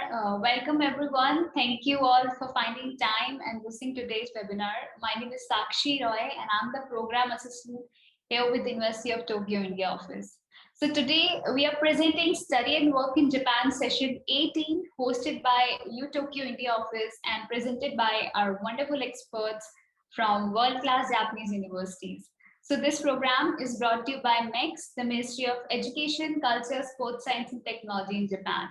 Welcome everyone. Thank you all for finding time and listening to today's webinar. My name is Sakshi Roy and I'm the program assistant here with the University of Tokyo, India office. So today we are presenting Study and Work in Japan session 18 hosted by U Tokyo, India office and presented by our wonderful experts from world-class Japanese universities. So this program is brought to you by MEX, the Ministry of Education, Culture, Sports Science and Technology in Japan.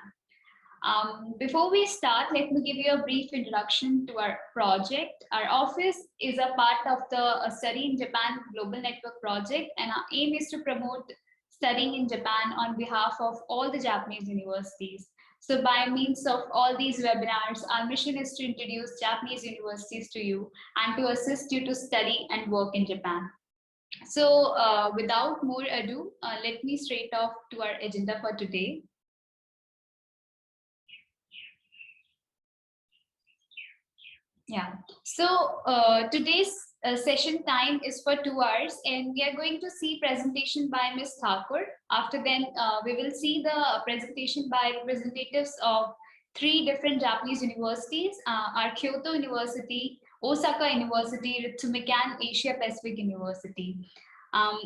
Before we start, let me give you a brief introduction to our project. Our office is a part of the Study in Japan Global Network project, and our aim is to promote studying in Japan on behalf of all the Japanese universities. So by means of all these webinars, our mission is to introduce Japanese universities to you and to assist you to study and work in Japan. So without more ado, let me straight off to our agenda for today. Yeah, so today's session time is for 2 hours and we are going to see presentation by Ms. Thakur. After then, we will see the presentation by representatives of 3 different Japanese universities, our Kyoto University, Osaka University, Ritsumeikan Asia Pacific University.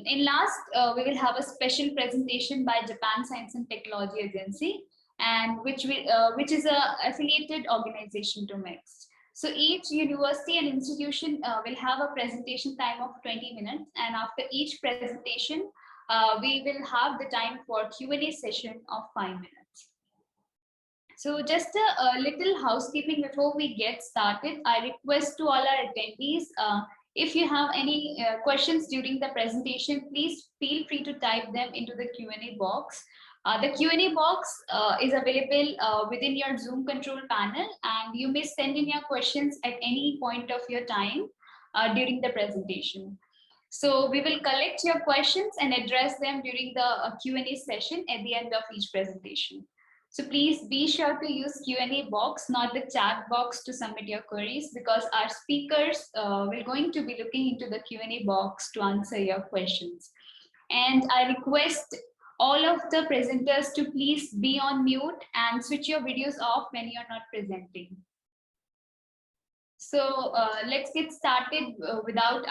In last, we will have a special presentation by Japan Science and Technology Agency, and which is a affiliated organization to MEX. So each university and institution will have a presentation time of 20 minutes, and after each presentation, we will have the time for Q&A session of 5 minutes. So just a little housekeeping before we get started. I request to all our attendees, if you have any questions during the presentation, please feel free to type them into the Q&A box. The Q&A box is available within your Zoom control panel, and you may send in your questions at any point of your time during the presentation. So we will collect your questions and address them during the Q&A session at the end of each presentation. So please be sure to use Q&A box, not the chat box, to submit your queries, because our speakers will going to be looking into the Q&A box to answer your questions. And I request all of the presenters to please be on mute and switch your videos off when you're not presenting. So let's get started without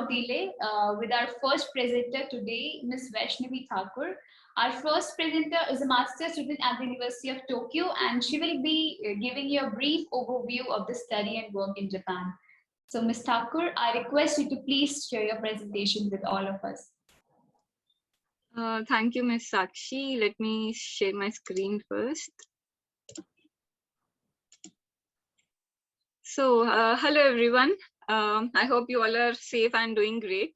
delay with our first presenter today, Ms. Vaishnavi Thakur. Our first presenter is a master's student at the University of Tokyo, and she will be giving you a brief overview of the study and work in Japan. So Ms. Thakur, I request you to please share your presentation with all of us. Thank you, Ms. Sakshi. Let me share my screen first. So, hello everyone. I hope you all are safe and doing great.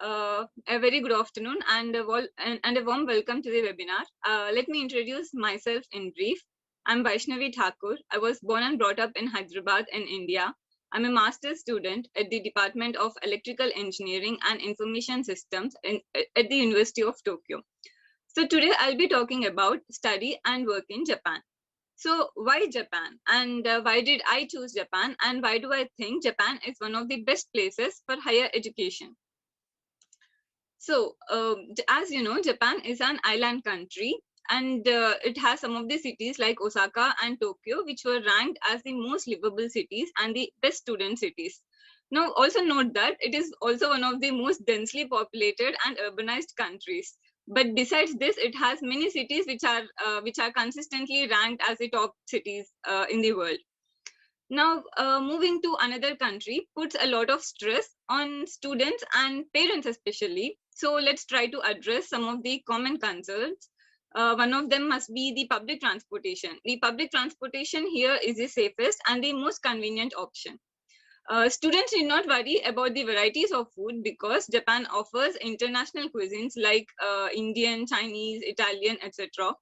A very good afternoon and a warm welcome to the webinar. Let me introduce myself in brief. I'm Vaishnavi Thakur. I was born and brought up in Hyderabad in India. I'm a master's student at the Department of Electrical Engineering and Information Systems at the University of Tokyo. So today I'll be talking about study and work in Japan. So why Japan, and why did I choose Japan, and why do I think Japan is one of the best places for higher education? So as you know, Japan is an island country, and it has some of the cities like Osaka and Tokyo, which were ranked as the most livable cities and the best student cities. Now, also note that it is also one of the most densely populated and urbanized countries. But besides this, it has many cities which are consistently ranked as the top cities in the world. Now, moving to another country puts a lot of stress on students and parents especially. So let's try to address some of the common concerns. One of them must be the public transportation. The public transportation here is the safest and the most convenient option. Students need not worry about the varieties of food because Japan offers international cuisines like Indian, Chinese, Italian, etc.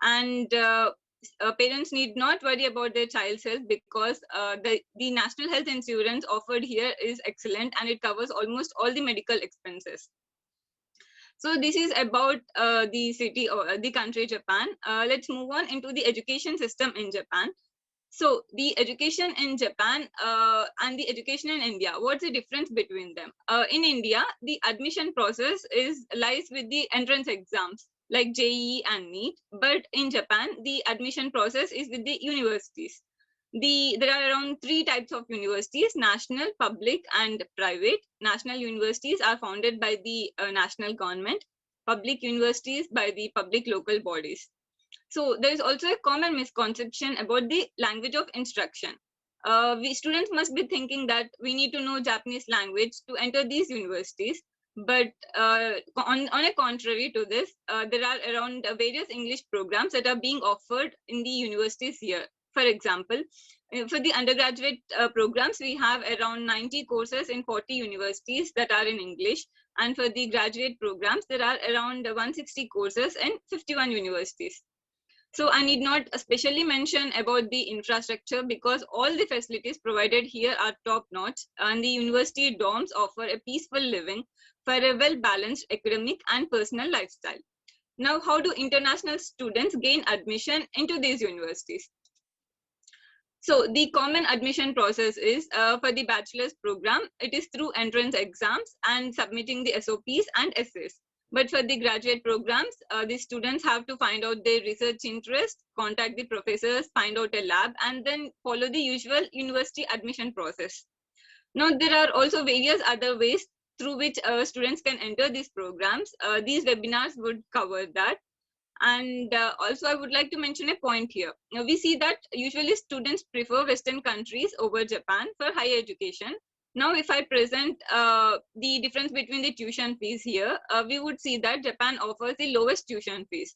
And parents need not worry about their child's health because the national health insurance offered here is excellent and it covers almost all the medical expenses. So this is about the city or the country Japan. Let's move on into the education system in Japan. So the education in Japan and the education in India, what's the difference between them? In India, the admission process lies with the entrance exams. like JEE and NEET. But in Japan, the admission process is with the universities. There are around 3 types of universities: national, public, and private. National universities are founded by the national government, public universities by the public local bodies. So there is also a common misconception about the language of instruction. We students must be thinking that we need to know Japanese language to enter these universities. But on a contrary to this, there are around various English programs that are being offered in the universities here. For example, for the undergraduate programs, we have around 90 courses in 40 universities that are in English. And for the graduate programs, there are around 160 courses in 51 universities. So I need not especially mention about the infrastructure, because all the facilities provided here are top notch, and the university dorms offer a peaceful living for a well-balanced academic and personal lifestyle. Now, how do international students gain admission into these universities? So the common admission process is for the bachelor's program, it is through entrance exams and submitting the SOPs and essays. But for the graduate programs, the students have to find out their research interest, contact the professors, find out a lab, and then follow the usual university admission process. Now, there are also various other ways through which students can enter these programs. These webinars would cover that. And also, I would like to mention a point here. Now, we see that usually students prefer Western countries over Japan for higher education. Now, if I present the difference between the tuition fees here, we would see that Japan offers the lowest tuition fees.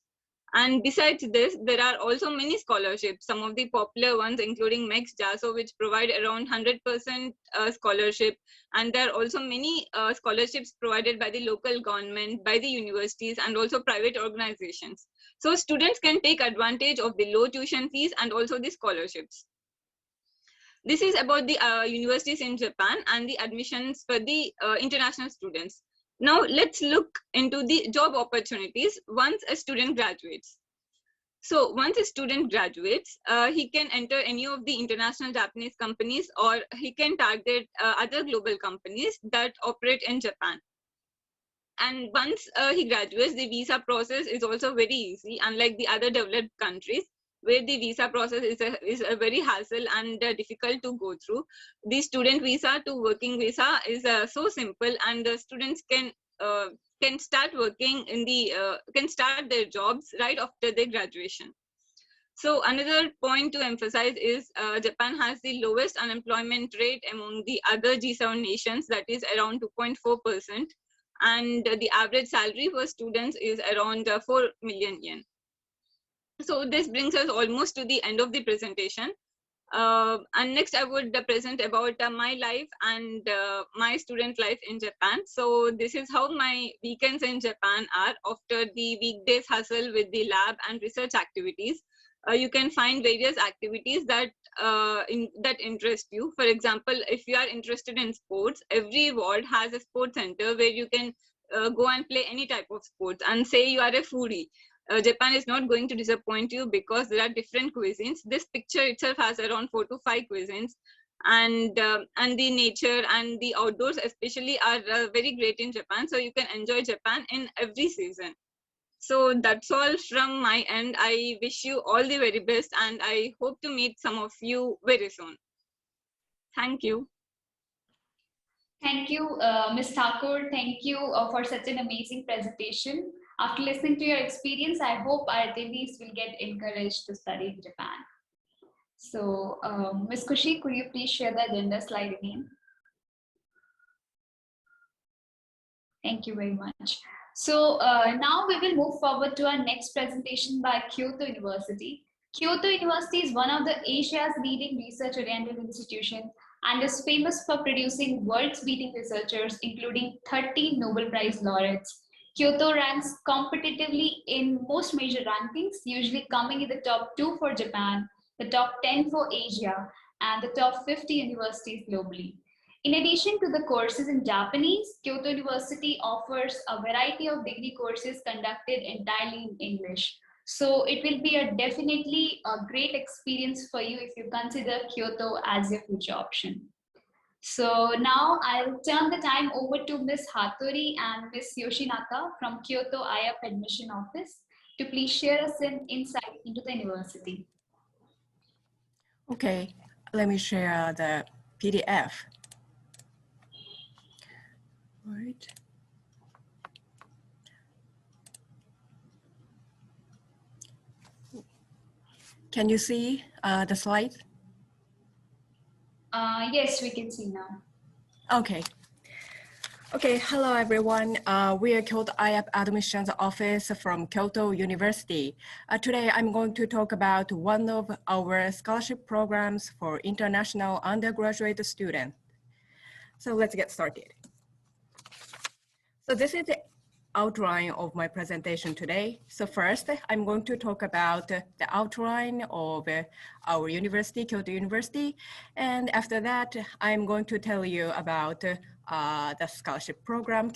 And besides this, there are also many scholarships, some of the popular ones, including MEX, JASO, which provide around 100% scholarship. And there are also many scholarships provided by the local government, by the universities, and also private organizations. So students can take advantage of the low tuition fees and also the scholarships. This is about the universities in Japan and the admissions for the international students. Now let's look into the job opportunities once a student graduates. So once a student graduates, he can enter any of the international Japanese companies, or he can target other global companies that operate in Japan. And once he graduates, the visa process is also very easy, unlike the other developed countries, where the visa process is a very hassle and difficult to go through. The student visa to working visa is so simple, and the students can start working in the can start their jobs right after their graduation. So another point to emphasize is Japan has the lowest unemployment rate among the other G7 nations, that is around 2.4%, and the average salary for students is around 4 million yen. So this brings us almost to the end of the presentation. And next I would present about my life and my student life in Japan. So this is how my weekends in Japan are after the weekdays hustle with the lab and research activities. You can find various activities that that interest you. For example, if you are interested in sports, every ward has a sports center where you can go and play any type of sports. And say you are a foodie, Japan is not going to disappoint you, because there are different cuisines. This picture itself has around 4 to 5 cuisines, and the nature and the outdoors especially are very great in Japan. So you can enjoy Japan in every season. So that's all from my end. I wish you all the very best, and I hope to meet some of you very soon. Thank you. Thank you, Ms. Thakur. Thank you for such an amazing presentation. After listening to your experience, I hope our attendees will get encouraged to study in Japan. So, Ms. Kushi, could you please share the agenda slide again? Thank you very much. So now we will move forward to our next presentation by Kyoto University. Kyoto University is one of the Asia's leading research-oriented institutions and is famous for producing world-beating researchers, including 30 Nobel Prize laureates. Kyoto ranks competitively in most major rankings, usually coming in the top 2 for Japan, the top 10 for Asia, and the top 50 universities globally. In addition to the courses in Japanese, Kyoto University offers a variety of degree courses conducted entirely in English. So it will be definitely a great experience for you if you consider Kyoto as your future option. So now I'll turn the time over to Ms. Hattori and Ms. Yoshinaka from Kyoto IF Admission Office. to please share us an insight into the university. Okay, let me share the PDF. All right. Can you see the slide? Yes, we can see now. Okay. Okay, hello everyone. We are Kyoto IAP Admissions Office from Kyoto University. Today I'm going to talk about one of our scholarship programs for international undergraduate students. So let's get started. So this is the outline of my presentation today. So first, I'm going to talk about the outline of our university, Kyoto University. And after that, I'm going to tell you about the scholarship program,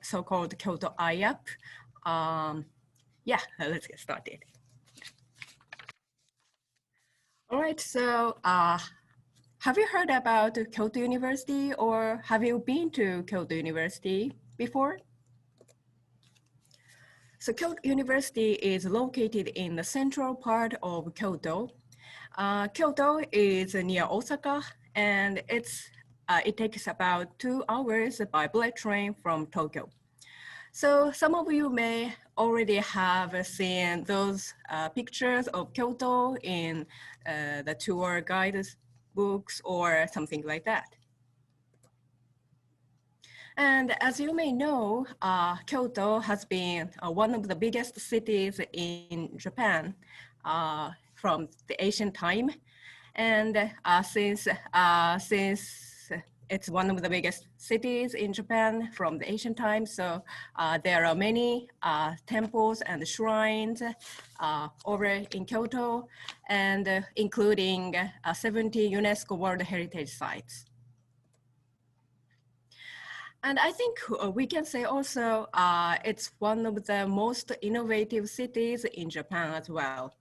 so-called Kyoto IAP. Yeah, let's get started. All right, so have you heard about Kyoto University, or have you been to Kyoto University before? So Kyoto University is located in the central part of Kyoto. Kyoto is near Osaka, and it takes about 2 hours by bullet train from Tokyo. So some of you may already have seen those pictures of Kyoto in the tour guide books or something like that. And as you may know, Kyoto has been one of the biggest cities in Japan from the ancient time. And since it's one of the biggest cities in Japan from the ancient times, so there are many temples and shrines over in Kyoto, and including 70 UNESCO World Heritage Sites. And I think we can say also it's one of the most innovative cities in Japan as well.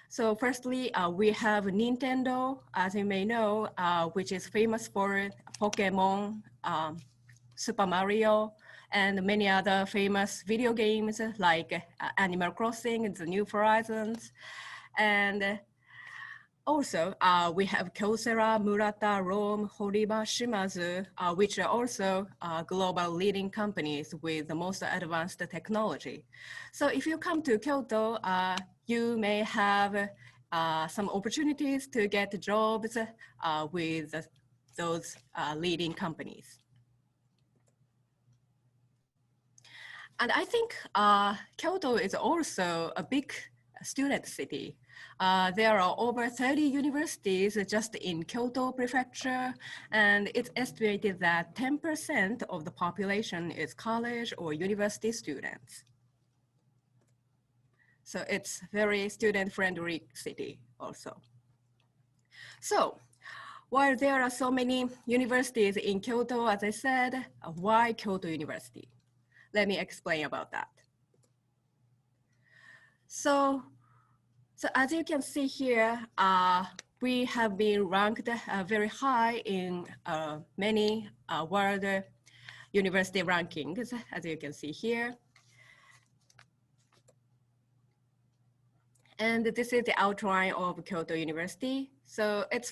So firstly, we have Nintendo, as you may know, which is famous for Pokemon, Super Mario, and many other famous video games like Animal Crossing, The New Horizons. And also, we have Kyocera, Murata, Rome, Horiba, Shimazu, which are also global leading companies with the most advanced technology. So if you come to Kyoto, you may have some opportunities to get jobs with those leading companies. And I think Kyoto is also a big student city. There are over 30 universities just in Kyoto Prefecture, and it's estimated that 10% of the population is college or university students. So it's very student-friendly city also. So while there are so many universities in Kyoto, as I said, why Kyoto University? Let me explain about that. So as you can see here, we have been ranked very high in many world university rankings, as you can see here. And this is the outline of Kyoto University. So it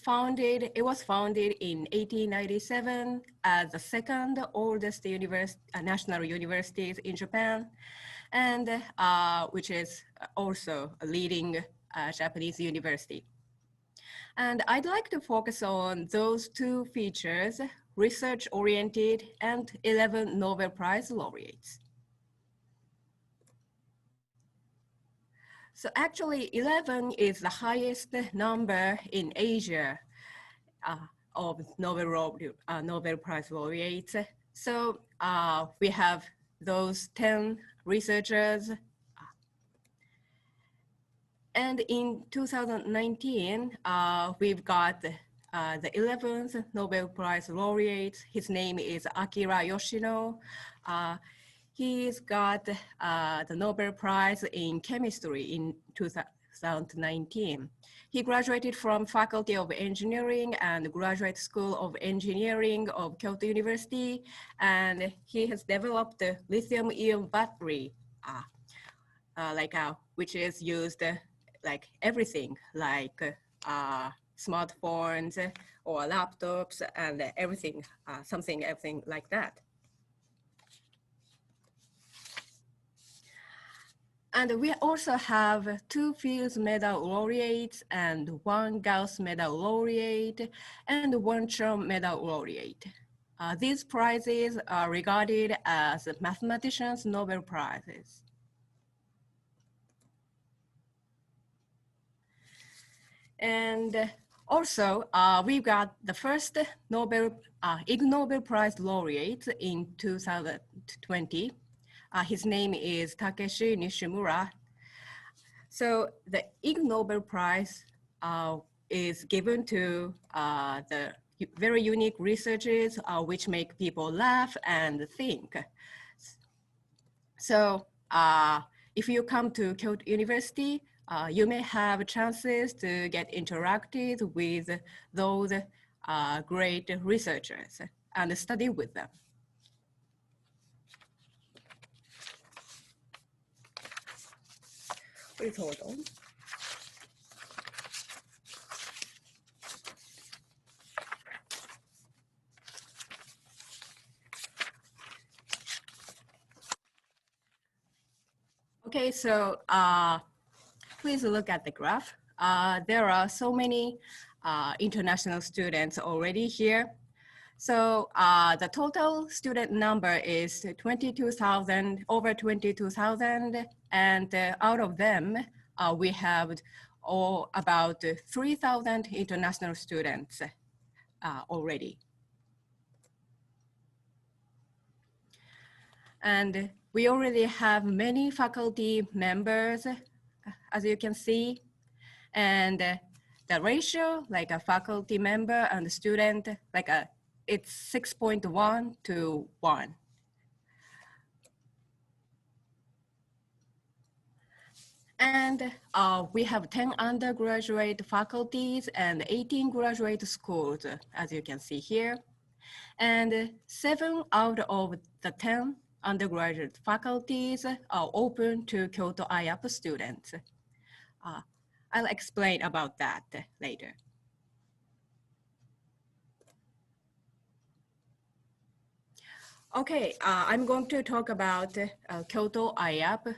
was founded in 1897 as the second oldest national university in Japan, and which is also a leading Japanese university. And I'd like to focus on those two features, research-oriented and 11 Nobel Prize laureates. So actually 11 is the highest number in Asia of Nobel Prize laureates. So we have those 10 researchers. And in 2019, we've got the 11th Nobel Prize laureate. His name is Akira Yoshino. He's got the Nobel Prize in Chemistry in 2019. He graduated from Faculty of Engineering and Graduate School of Engineering of Kyoto University, and he has developed the lithium-ion battery which is used like everything, like smartphones or laptops and everything, everything like that. And we also have 2 Fields Medal laureates and 1 Gauss Medal laureate and 1 Chern Medal laureate. These prizes are regarded as mathematicians' Nobel Prizes. And also, we got the first Ig Nobel Prize laureate in 2020. His name is Takeshi Nishimura. So the Ig Nobel Prize is given to the very unique researches which make people laugh and think. So if you come to Kyoto University, you may have chances to get interacted with those great researchers and study with them. Please hold on. Okay, so please look at the graph. There are so many international students already here. So the total student number is 22,000, over 22,000, and out of them, we have about 3,000 international students already. And we already have many faculty members, as you can see, and the ratio, like a faculty member and a student, it's 6.1 to 1. And we have 10 undergraduate faculties and 18 graduate schools, as you can see here. And 7 out of the 10 undergraduate faculties are open to Kyoto IAP students. I'll explain about that later. Okay, I'm going to talk about Kyoto IAP,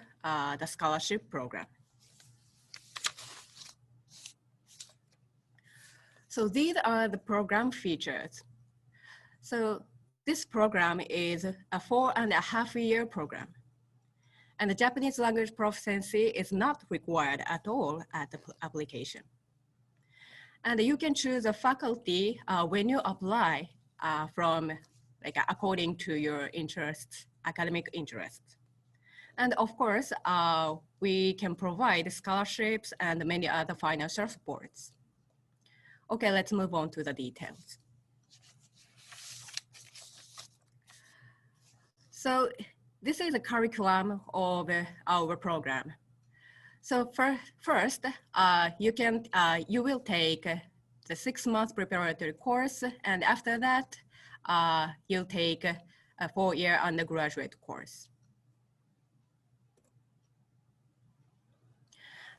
the scholarship program. So these are the program features. So this program is a 4.5-year program. And the Japanese language proficiency is not required at all at the application. And you can choose a faculty when you apply from according to your interests, academic interests. And of course, we can provide scholarships and many other financial supports. Okay, let's move on to the details. So this is the curriculum of our program. So first, you will take the 6-month preparatory course, and after that, you'll take a 4-year undergraduate course.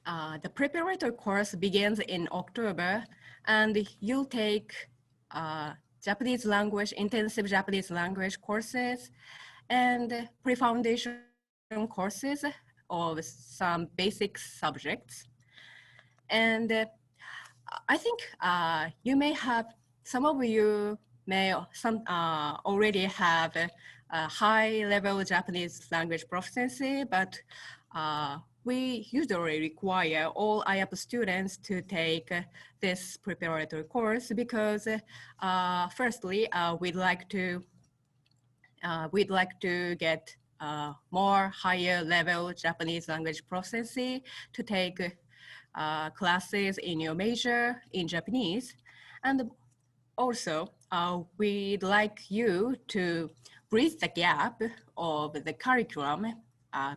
The preparatory course begins in October, and you'll take Japanese language, intensive Japanese language courses, and pre-foundation courses of some basic subjects. And I think you may have, some of you may already have a high-level Japanese language proficiency, but we usually require all IAP students to take this preparatory course because firstly, we'd like to get more higher level Japanese language proficiency to take classes in your major in Japanese. And also, we'd like you to bridge the gap of the curriculum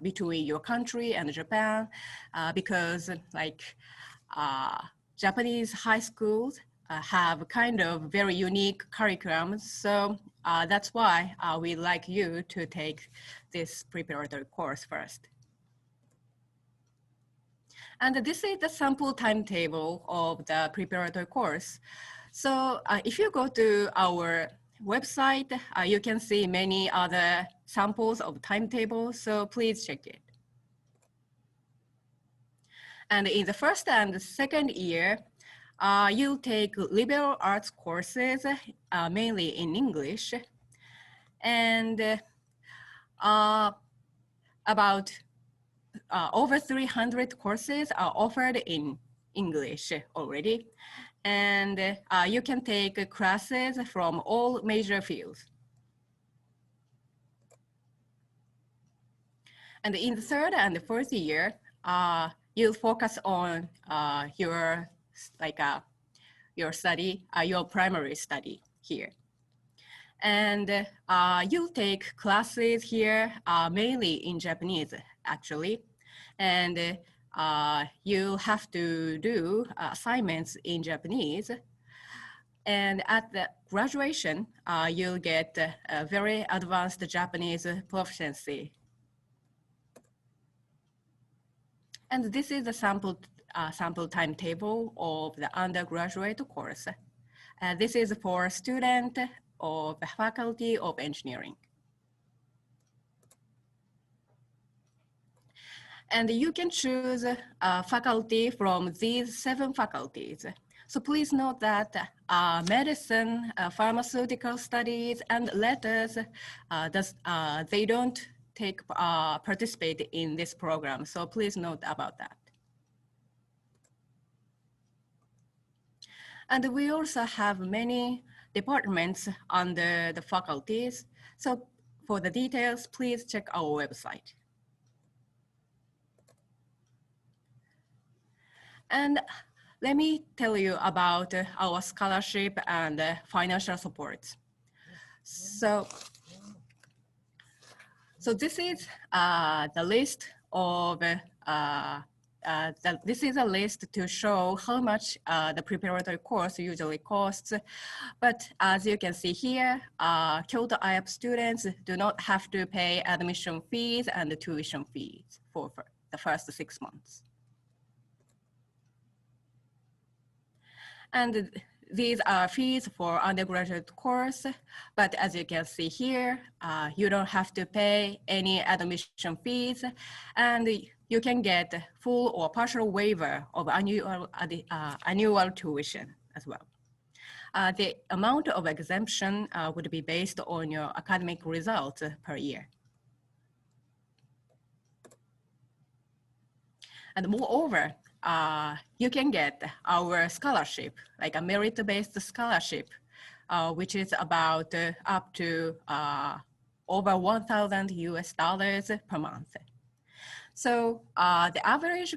between your country and Japan, because Japanese high schools have kind of very unique curriculums. So that's why we'd like you to take this preparatory course first. And this is the sample timetable of the preparatory course. So if you go to our website, you can see many other samples of timetables, so please check it. And in the first and the second year, you'll take liberal arts courses, mainly in English, and about over 300 courses are offered in English already. And you can take classes from all major fields. And in the third and the fourth year, you'll focus on your study, your primary study here. And you'll take classes here mainly in Japanese, actually. And you'll have to do assignments in Japanese. And at the graduation, you'll get a very advanced Japanese proficiency. And this is the sample timetable of the undergraduate course. This is for student of the Faculty of Engineering. And you can choose a faculty from these 7 faculties. So please note that medicine, pharmaceutical studies, and letters, they don't participate in this program. So please note about that. And we also have many departments under the faculties. So for the details, please check our website. And let me tell you about our scholarship and financial support. So this is the list of this is a list to show how much the preparatory course usually costs. But as you can see here, Kyoto IAP students do not have to pay admission fees and the tuition fees for the first 6 months. And these are fees for undergraduate course, but as you can see here, you don't have to pay any admission fees, and you can get full or partial waiver of annual tuition as well. The amount of exemption would be based on your academic results per year. And moreover, you can get our scholarship, like a merit-based scholarship, which is about up to over $1,000 per month. So the average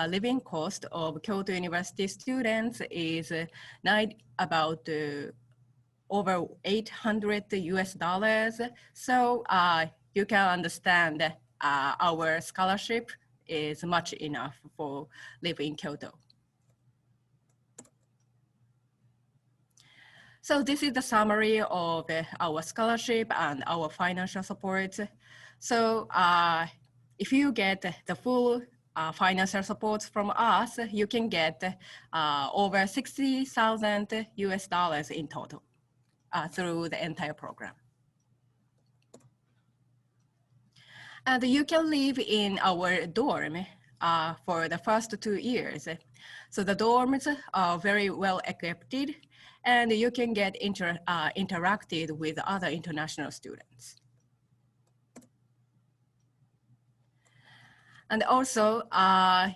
living cost of Kyoto University students is about over $800. So you can understand our scholarship is much enough for living in Kyoto. So this is the summary of our scholarship and our financial support. So if you get the full financial support from us, you can get over $60,000 in total through the entire program. And you can live in our dorm for the first 2 years. So the dorms are very well equipped, and you can get interacted with other international students. And also,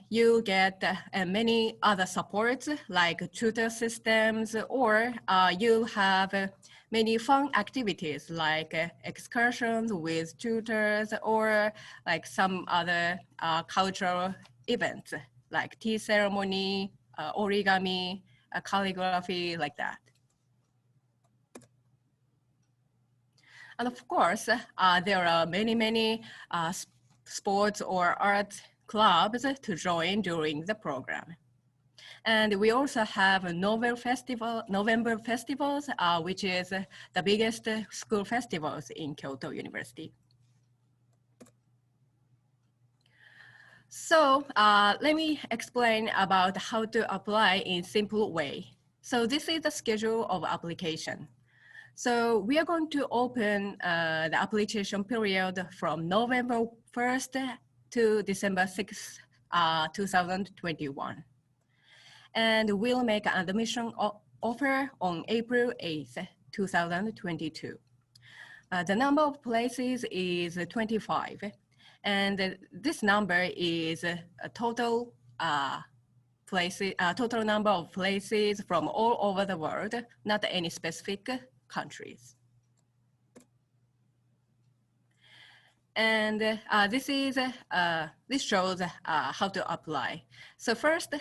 you get many other supports like tutor systems, or you have many fun activities like excursions with tutors, or like some other cultural events like tea ceremony, origami, calligraphy, like that. And of course, there are many sports or art clubs to join during the program. And we also have November festivals, which is the biggest school festivals in Kyoto University. So let me explain about how to apply in simple way. So this is the schedule of application. So we are going to open the application period from November 1st to December 6th, 2021. And we'll make an admission offer on April 8th, 2022. The number of places is 25. And this number is a total total number of places from all over the world, not any specific countries. And this shows how to apply. So first,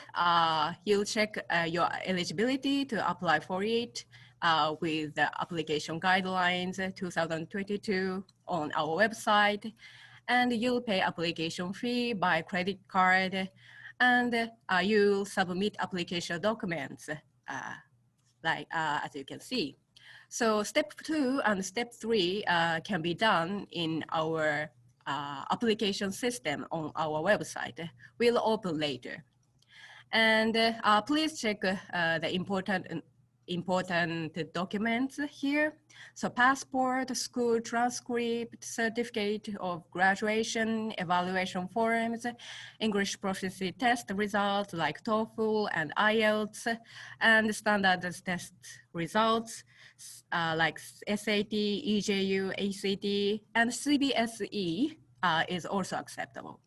you'll check your eligibility to apply for it with the application guidelines 2022 on our website, and you'll pay application fee by credit card, and you'll submit application documents as you can see. So step 2 and step 3 can be done in our application system on our website. We'll open later. And please check the important documents here. So passport, school transcript, certificate of graduation, evaluation forms, English proficiency test results like TOEFL and IELTS, and standard test results like SAT, EJU, ACT, and CBSE is also acceptable.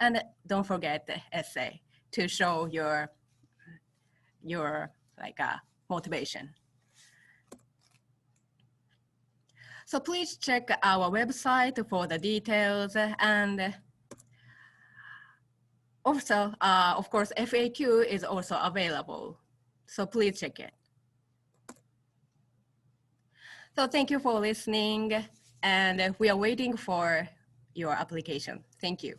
And don't forget the essay to show your motivation. So please check our website for the details, and also, of course, FAQ is also available. So please check it. So thank you for listening, and we are waiting for your application. Thank you.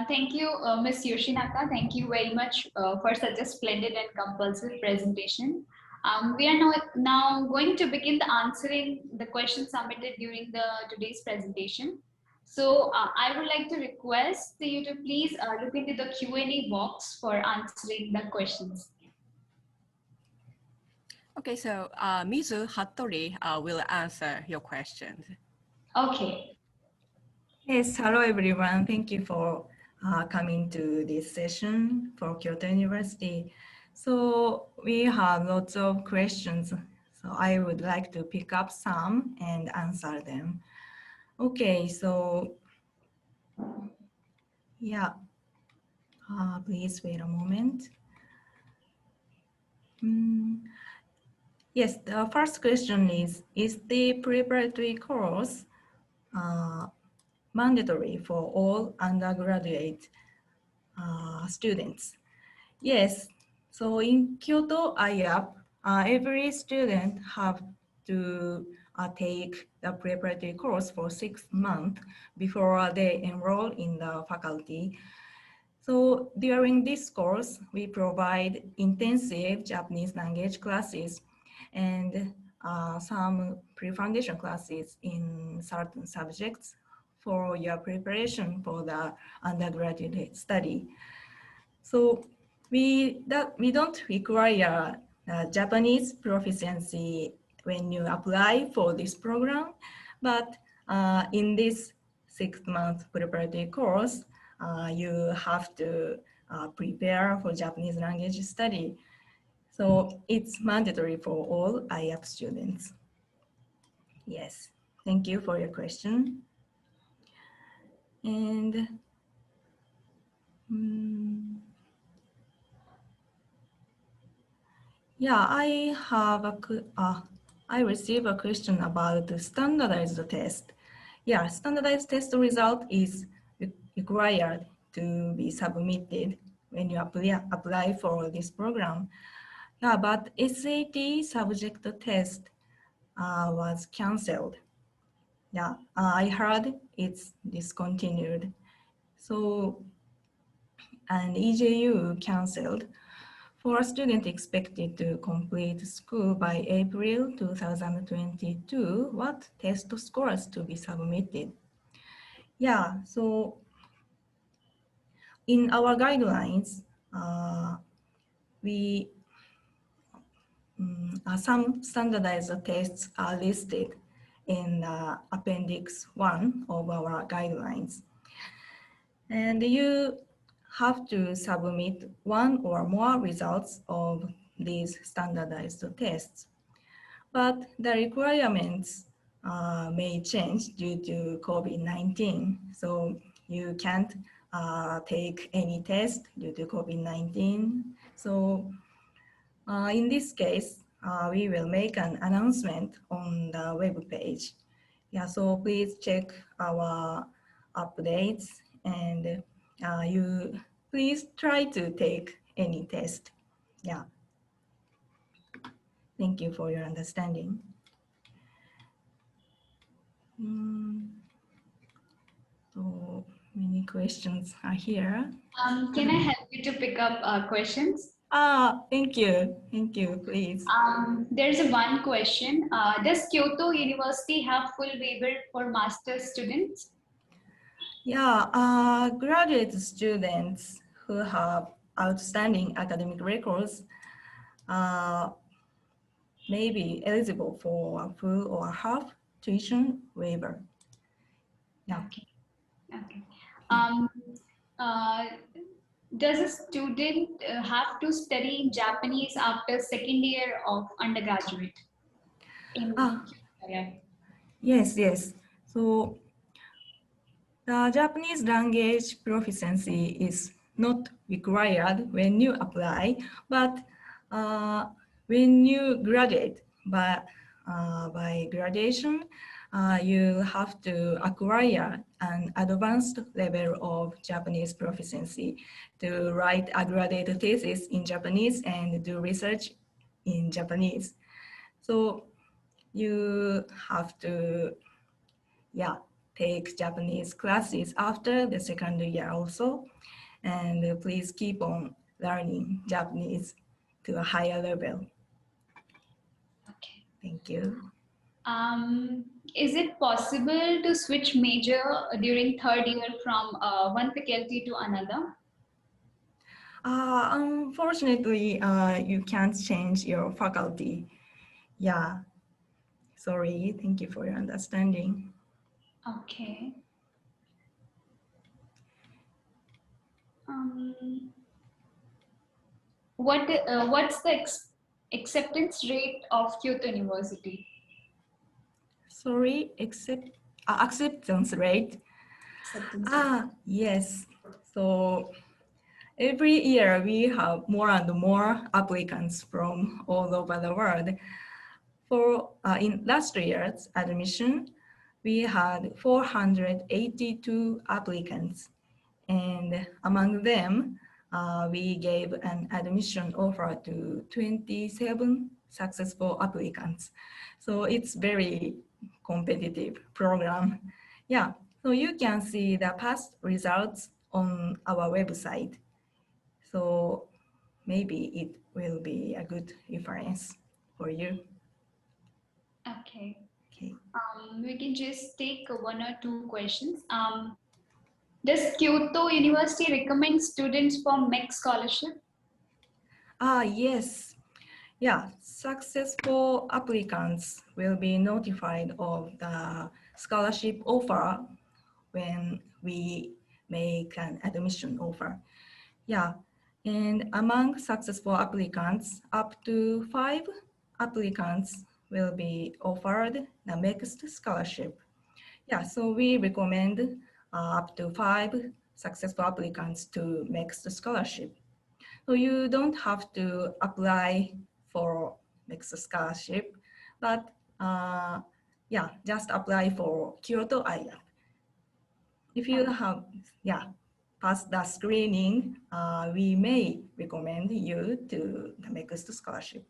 Thank you, Ms. Yoshinaka. Thank you very much for such a splendid and compulsive presentation. We are now going to begin the answering the questions submitted during today's presentation. So I would like to request you to please look into the Q&A box for answering the questions. Okay, so Mizu Hattori will answer your questions. Okay. Yes, hello everyone. Thank you for coming to this session for Kyoto University. So we have lots of questions. So I would like to pick up some and answer them. Okay, so yeah, please wait a moment. Yes, the first question is the preparatory course mandatory for all undergraduate students? Yes, so in Kyoto IAP, every student have to take the preparatory course for 6 months before they enroll in the faculty. So during this course, we provide intensive Japanese language classes and some pre-foundation classes in certain subjects for your preparation for the undergraduate study. So we don't require Japanese proficiency when you apply for this program, but in this 6-month preparatory course, you have to prepare for Japanese language study. So it's mandatory for all IAP students. Yes, thank you for your question. And yeah, I received a question about the standardized test. Yeah, standardized test result is required to be submitted when you apply for this program. Yeah, but SAT subject test was canceled. Yeah, I heard it's discontinued. So, and EJU canceled. for a student expected to complete school by April 2022, what test scores to be submitted? Yeah, so in our guidelines, some standardized tests are listed in Appendix 1 of our guidelines. And you have to submit one or more results of these standardized tests. But the requirements may change due to COVID-19. So you can't take any test due to COVID-19. So in this case, we will make an announcement on the web page. Yeah, so please check our updates and you please try to take any test. Yeah. Thank you for your understanding. So many questions are here. Can I help you to pick up questions? Thank you. Thank you, please. There's one question. Does Kyoto University have full waiver for master's students? Yeah, graduate students who have outstanding academic records may be eligible for a full or half tuition waiver. Yeah. Okay. Okay. Does a student have to study Japanese after second year of undergraduate? Yeah. Yes, yes. So the Japanese language proficiency is not required when you apply, but when you graduate by graduation, you have to acquire an advanced level of Japanese proficiency to write a graduate thesis in Japanese and do research in Japanese. So you have to, yeah, take Japanese classes after the second year also. And please keep on learning Japanese to a higher level. Okay. Thank you. Is it possible to switch major during third year from one faculty to another? Unfortunately, you can't change your faculty. Yeah, sorry, thank you for your understanding. Okay. What's the acceptance rate of Kyoto University? Sorry, acceptance rate. Acceptance Yes. So every year we have more and more applicants from all over the world. For in last year's admission, we had 482 applicants, and among them, we gave an admission offer to 27 successful applicants. So it's very competitive program. Yeah, so you can see the past results on our website. So maybe it will be a good reference for you. Okay. Okay. We can just take one or two questions. Does Kyoto University recommend students for MEC scholarship? Yes. Yeah, successful applicants will be notified of the scholarship offer when we make an admission offer. Yeah, and among successful applicants, up to 5 applicants will be offered the next scholarship. Yeah, so we recommend up to 5 successful applicants to next scholarship. So you don't have to apply for next scholarship, but yeah, just apply for Kyoto IAP. If you have, passed the screening, we may recommend you to the next scholarship.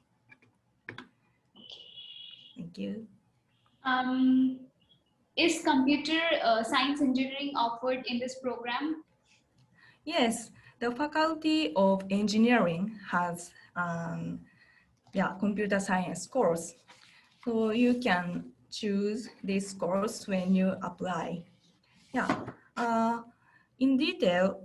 Thank you. Is computer science engineering offered in this program? Yes, The Faculty of Engineering has computer science course. So you can choose this course when you apply. In detail,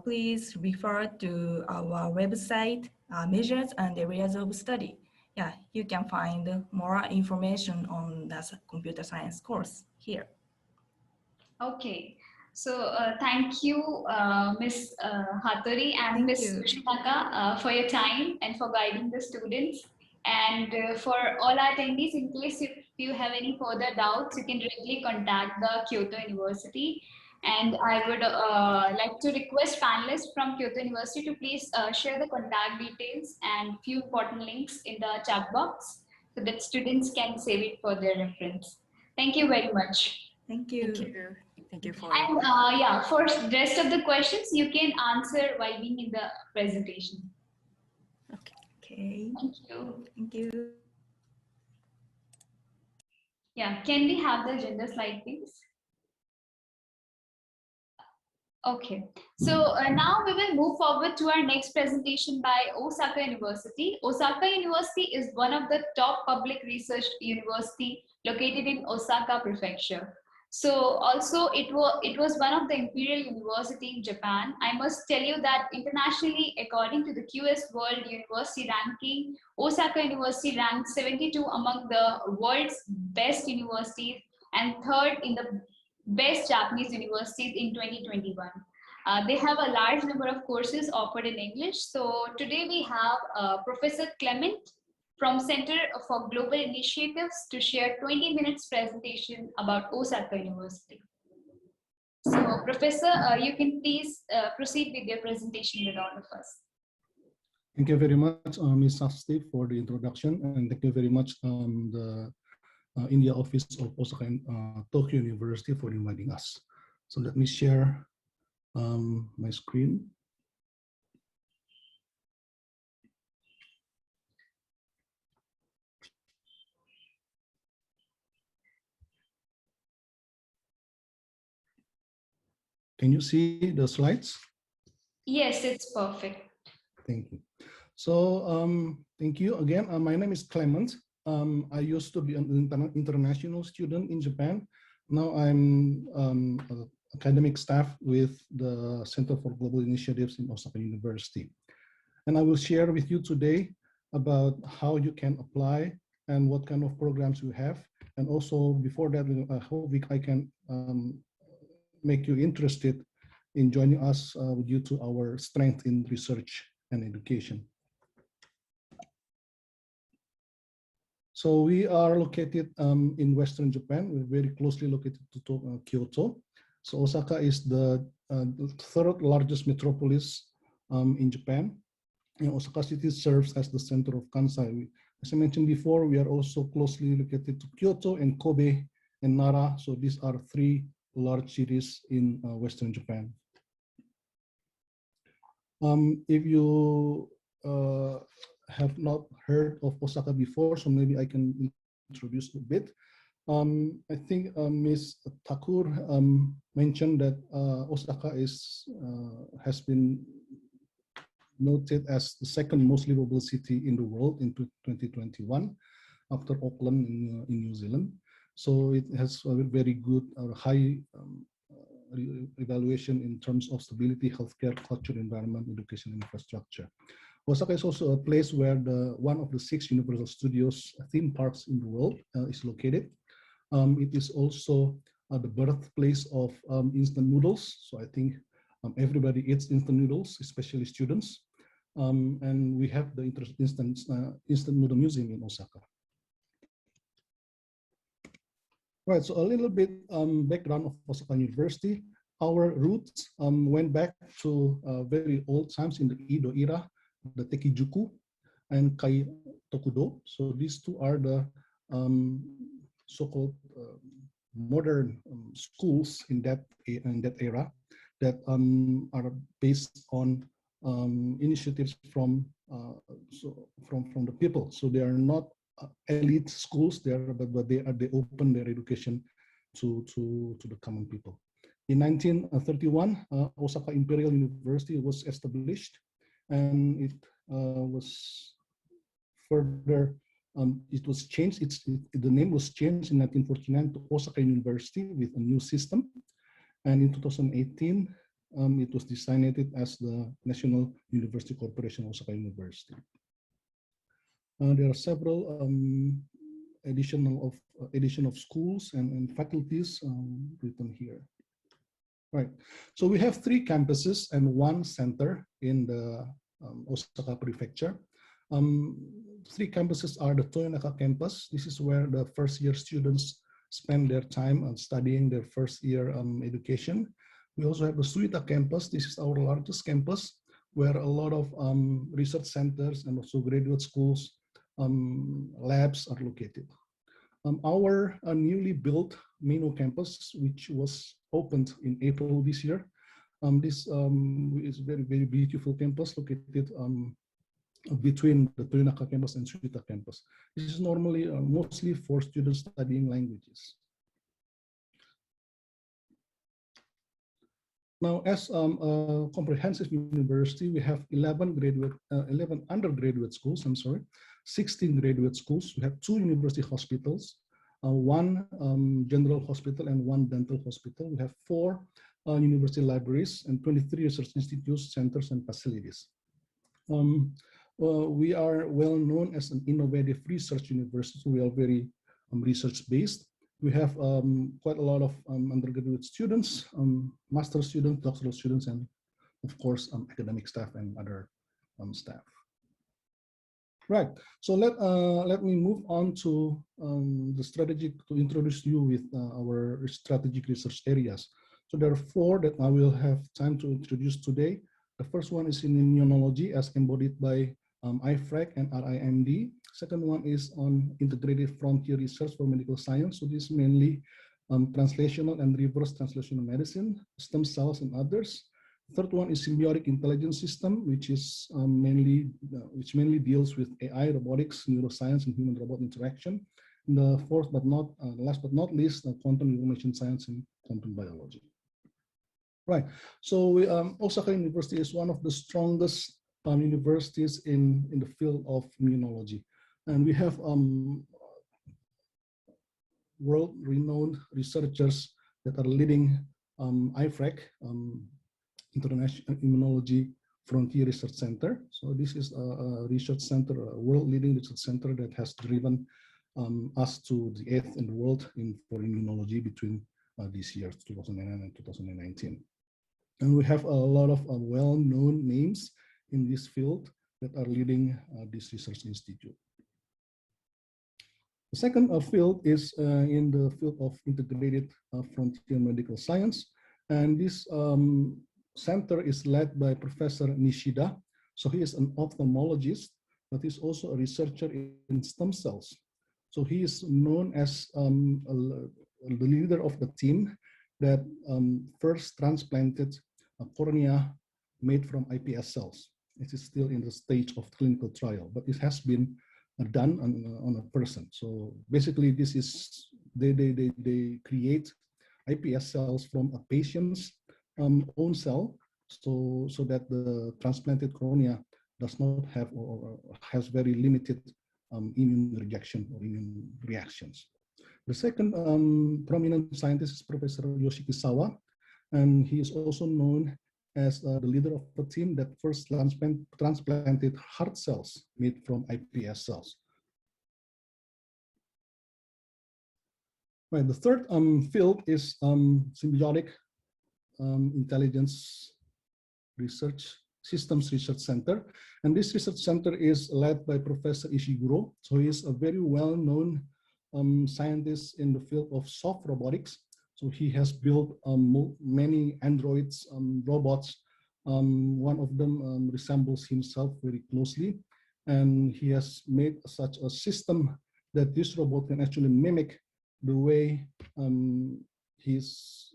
please refer to our website, measures and areas of study. Yeah, you can find more information on the computer science course here. Okay, so thank you, Ms. Hattori and Thank Ms. you. Yoshitaka for your time and for guiding the students. And for all our attendees, in case if you have any further doubts, you can directly contact the Kyoto University. And I would like to request panelists from Kyoto University to please share the contact details and few important links in the chat box so that students can save it for their reference. Thank you very much. Thank you. Thank you. Thank you for And yeah, for the rest of the questions, you can answer while being in the presentation. Okay. Thank you. Thank you. Yeah, can we have the agenda slide, please? Okay, so now we will move forward to our next presentation by Osaka University. Osaka University is one of the top public research university located in Osaka Prefecture. So also it was one of the imperial university in Japan. I must tell you that internationally, according to the QS World University Ranking, Osaka University ranked 72 among the world's best universities and third in the best Japanese universities in 2021. They have a large number of courses offered in English. So today we have Professor Clement from Center for Global Initiatives to share 20 minutes presentation about Osaka University. So Professor, you can please proceed with your presentation with all of us. Thank you very much, Ms. Sasti, for the introduction, and thank you very much, the India office of Osaka and Tokyo University for inviting us. So let me share my screen. Can you see the slides? Yes, it's perfect. Thank you. So thank you again. My name is Clement. I used to be an international student in Japan. Now I'm academic staff with the Center for Global Initiatives in Osaka University. And I will share with you today about how you can apply and what kind of programs you have. And also before that, I hope I can make you interested in joining us due to our strength in research and education. So we are located in Western Japan. We're very closely located to Kyoto. So Osaka is the third largest metropolis in Japan. And Osaka City serves as the center of Kansai. As I mentioned before, we are also closely located to Kyoto and Kobe and Nara. So these are three large cities in Western Japan. If you have not heard of Osaka before, so maybe I can introduce a bit. I think Ms. Thakur mentioned that Osaka has been noted as the second most livable city in the world in 2021, after Auckland in New Zealand. So it has a very good high evaluation in terms of stability, healthcare, culture, environment, education, and infrastructure. Osaka is also a place where one of the 6 Universal Studios theme parks in the world is located. It is also the birthplace of instant noodles. So I think everybody eats instant noodles, especially students. And we have the instant noodle museum in Osaka. Right, so a little bit background of Osaka University. Our roots went back to very old times in the Edo era, the Tekijuku and Kai Tokudo. So these two are the so-called modern schools in that era that are based on initiatives from the people. So they are not elite schools there, but they open their education to the common people. In 1931, Osaka Imperial University was established, and it was further, it was changed. The name was changed in 1949 to Osaka University with a new system. And in 2018, it was designated as the National University Corporation Osaka University. There are several addition of schools and faculties written here. Right. So we have 3 campuses and 1 center in the Osaka Prefecture. 3 campuses are the Toyonaka campus. This is where the first-year students spend their time studying their first-year education. We also have the Suita campus. This is our largest campus, where a lot of research centers and also graduate schools labs are located. Our newly built Mino campus, which was opened in April this year, this is very, very beautiful campus located between the Toyonaka campus and Suita campus. This is normally mostly for students studying languages. Now, as a comprehensive university, we have 11 undergraduate schools, 16 graduate schools. We have 2 university hospitals, 1 general hospital and 1 dental hospital. We have 4 university libraries and 23 research institutes, centers, and facilities. We are well known as an innovative research university. We are very research-based. We have quite a lot of undergraduate students, master students, doctoral students, and of course, academic staff and other staff. Right, so let me move on to the strategic, to introduce you with our strategic research areas. So there are 4 that I will have time to introduce today. The first one is in immunology as embodied by IFRAC and RIMD. Second one is on integrated frontier research for medical science. So this is mainly translational and reverse translational medicine, stem cells and others. Third one is symbiotic intelligence system, which is mainly deals with AI, robotics, neuroscience, and human-robot interaction. And the fourth, but not last but not least, quantum information science and quantum biology. Right. So Osaka University is one of the strongest universities in the field of immunology, and we have world-renowned researchers that are leading IFRAC, International Immunology Frontier Research Center. So this is a research center, a world-leading research center that has driven us to the 8th in the world for immunology between this year, 2009 and 2019. And we have a lot of well-known names in this field that are leading this research institute. The second field is in the field of integrated frontier medical science. And this center is led by Professor Nishida. So he is an ophthalmologist, but he's also a researcher in stem cells. So he is known as the leader of the team that first transplanted a cornea made from iPS cells. It is still in the stage of clinical trial, but it has been done on a person. So basically, this is they create iPS cells from a patient's own cell, so that the transplanted cornea does not have or has very limited immune rejection or immune reactions. The second prominent scientist is Professor Yoshiki Sawa, and he is also known as the leader of the team that first transplanted heart cells made from iPS cells. Right, the third field is symbiotic intelligence research systems research center, and this research center is led by Professor Ishiguro. So he is a very well-known scientist in the field of soft robotics. So he has built many androids, robots. One of them resembles himself very closely, and he has made such a system that this robot can actually mimic the way he's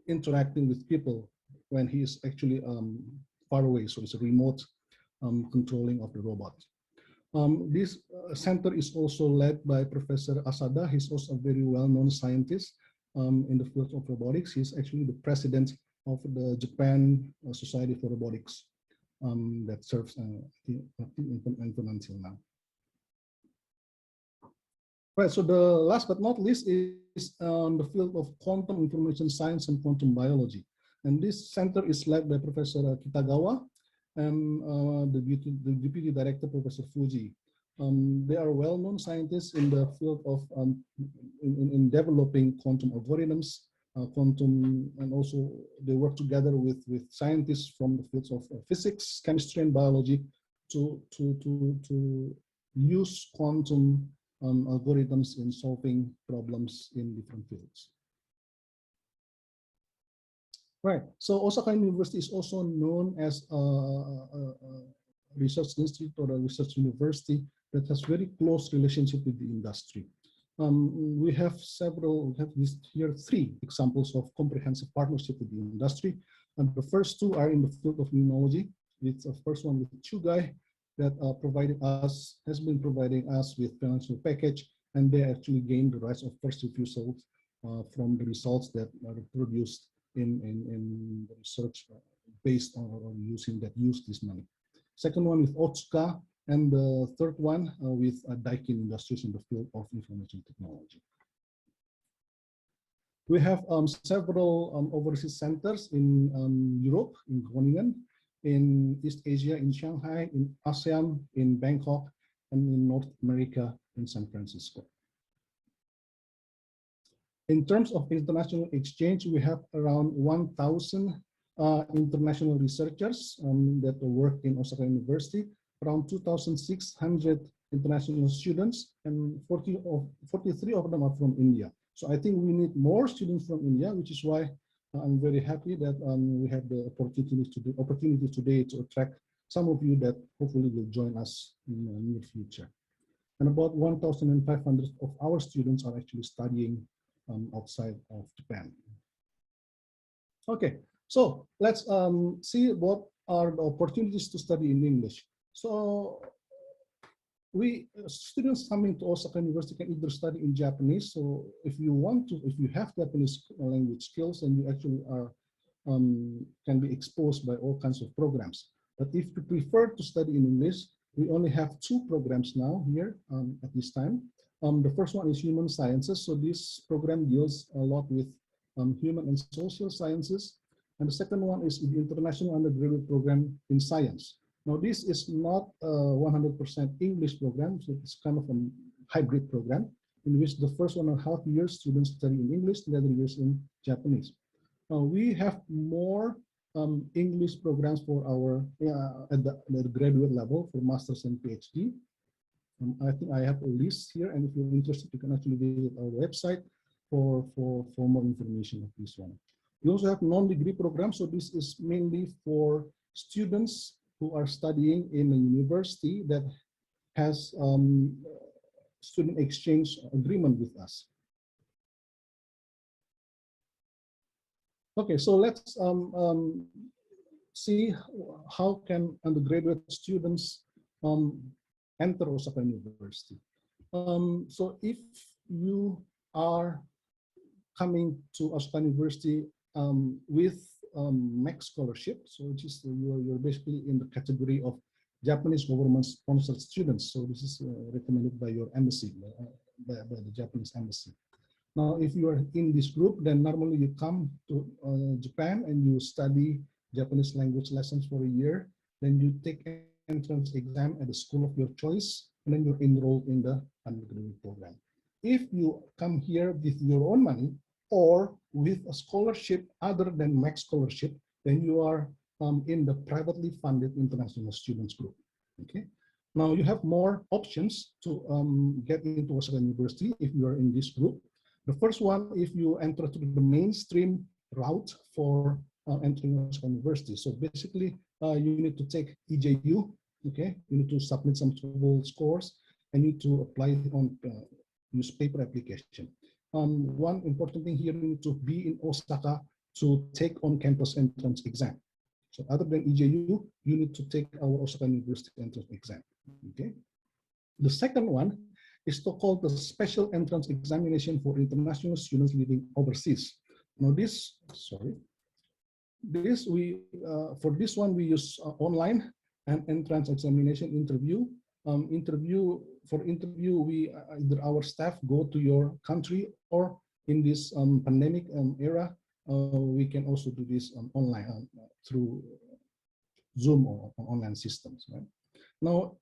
interacting with people when he is actually far away. So it's a remote controlling of the robot. This center is also led by Professor Asada. He's also a very well-known scientist, in the field of robotics. He's actually the president of the Japan Society for Robotics that serves until now. Right, so the last but not least is on the field of quantum information science and quantum biology. And this center is led by Professor Kitagawa and the Deputy Director, Professor Fuji. They are well-known scientists in the field of in developing quantum algorithms, and also they work together with scientists from the fields of physics, chemistry, and biology to use quantum algorithms in solving problems in different fields. Right, so Osaka University is also known as a research institute or a research university that has very close relationship with the industry. We have here three examples of comprehensive partnership with the industry. And the first two are in the field of immunology. It's the first one with Chugai that has been providing us with financial package, and they actually gained the rights of first refusal from the results that are produced in the research based on use this money. Second one with Otsuka, and the third one with Daikin Industries in the field of information technology. We have several overseas centers in Europe, in Groningen, in East Asia, in Shanghai, in ASEAN, in Bangkok, and in North America, in San Francisco. In terms of international exchange, we have around 1,000 international researchers that work in Osaka University, around 2,600 international students, and 43 of them are from India. So I think we need more students from India, which is why I'm very happy that we have the opportunity today to attract some of you that hopefully will join us in the near future. And about 1,500 of our students are actually studying outside of Japan. Okay, so let's see what are the opportunities to study in English. So students coming to Osaka University can either study in Japanese. So if you have Japanese language skills, and you actually are can be exposed by all kinds of programs. But if you prefer to study in English, we only have two programs now here at this time. The first one is human sciences. So this program deals a lot with human and social sciences. And the second one is the international undergraduate program in science. Now, this is not a 100% English program, so it's kind of a hybrid program in which the first 1.5 years students study in English, the other years in Japanese. We have more English programs for our at the graduate level for masters and PhD. I think I have a list here, and if you're interested, you can actually visit our website for more information of this one. We also have non-degree programs, so this is mainly for students who are studying in a university that has student exchange agreement with us. Okay, so let's see how can undergraduate students enter Osaka University. So if you are coming to Osaka University with MEC scholarship, so which is you're basically in the category of Japanese government-sponsored students. So this is recommended by your embassy, by the Japanese embassy. Now, if you are in this group, then normally you come to Japan and you study Japanese language lessons for a year. Then you take an entrance exam at the school of your choice, and then you're enrolled in the undergraduate program. If you come here with your own money or with a scholarship other than MEC scholarship, then you are in the privately funded international students group. Okay. Now you have more options to get into Osaka University if you are in this group. The first one, if you enter through the mainstream route for entering Osaka University. So basically, you need to take EJU. Okay, you need to submit some scores, and you need to apply on use paper application. One important thing here, you need to be in Osaka to take on-campus entrance exam. So other than EJU, you need to take our Osaka University entrance exam. Okay. The second one is to call the special entrance examination for international students living overseas. Now this, for this one we use online and entrance examination interview. For interview, we either our staff go to your country, or in this pandemic era, we can also do this online through Zoom or online systems. Right? Now,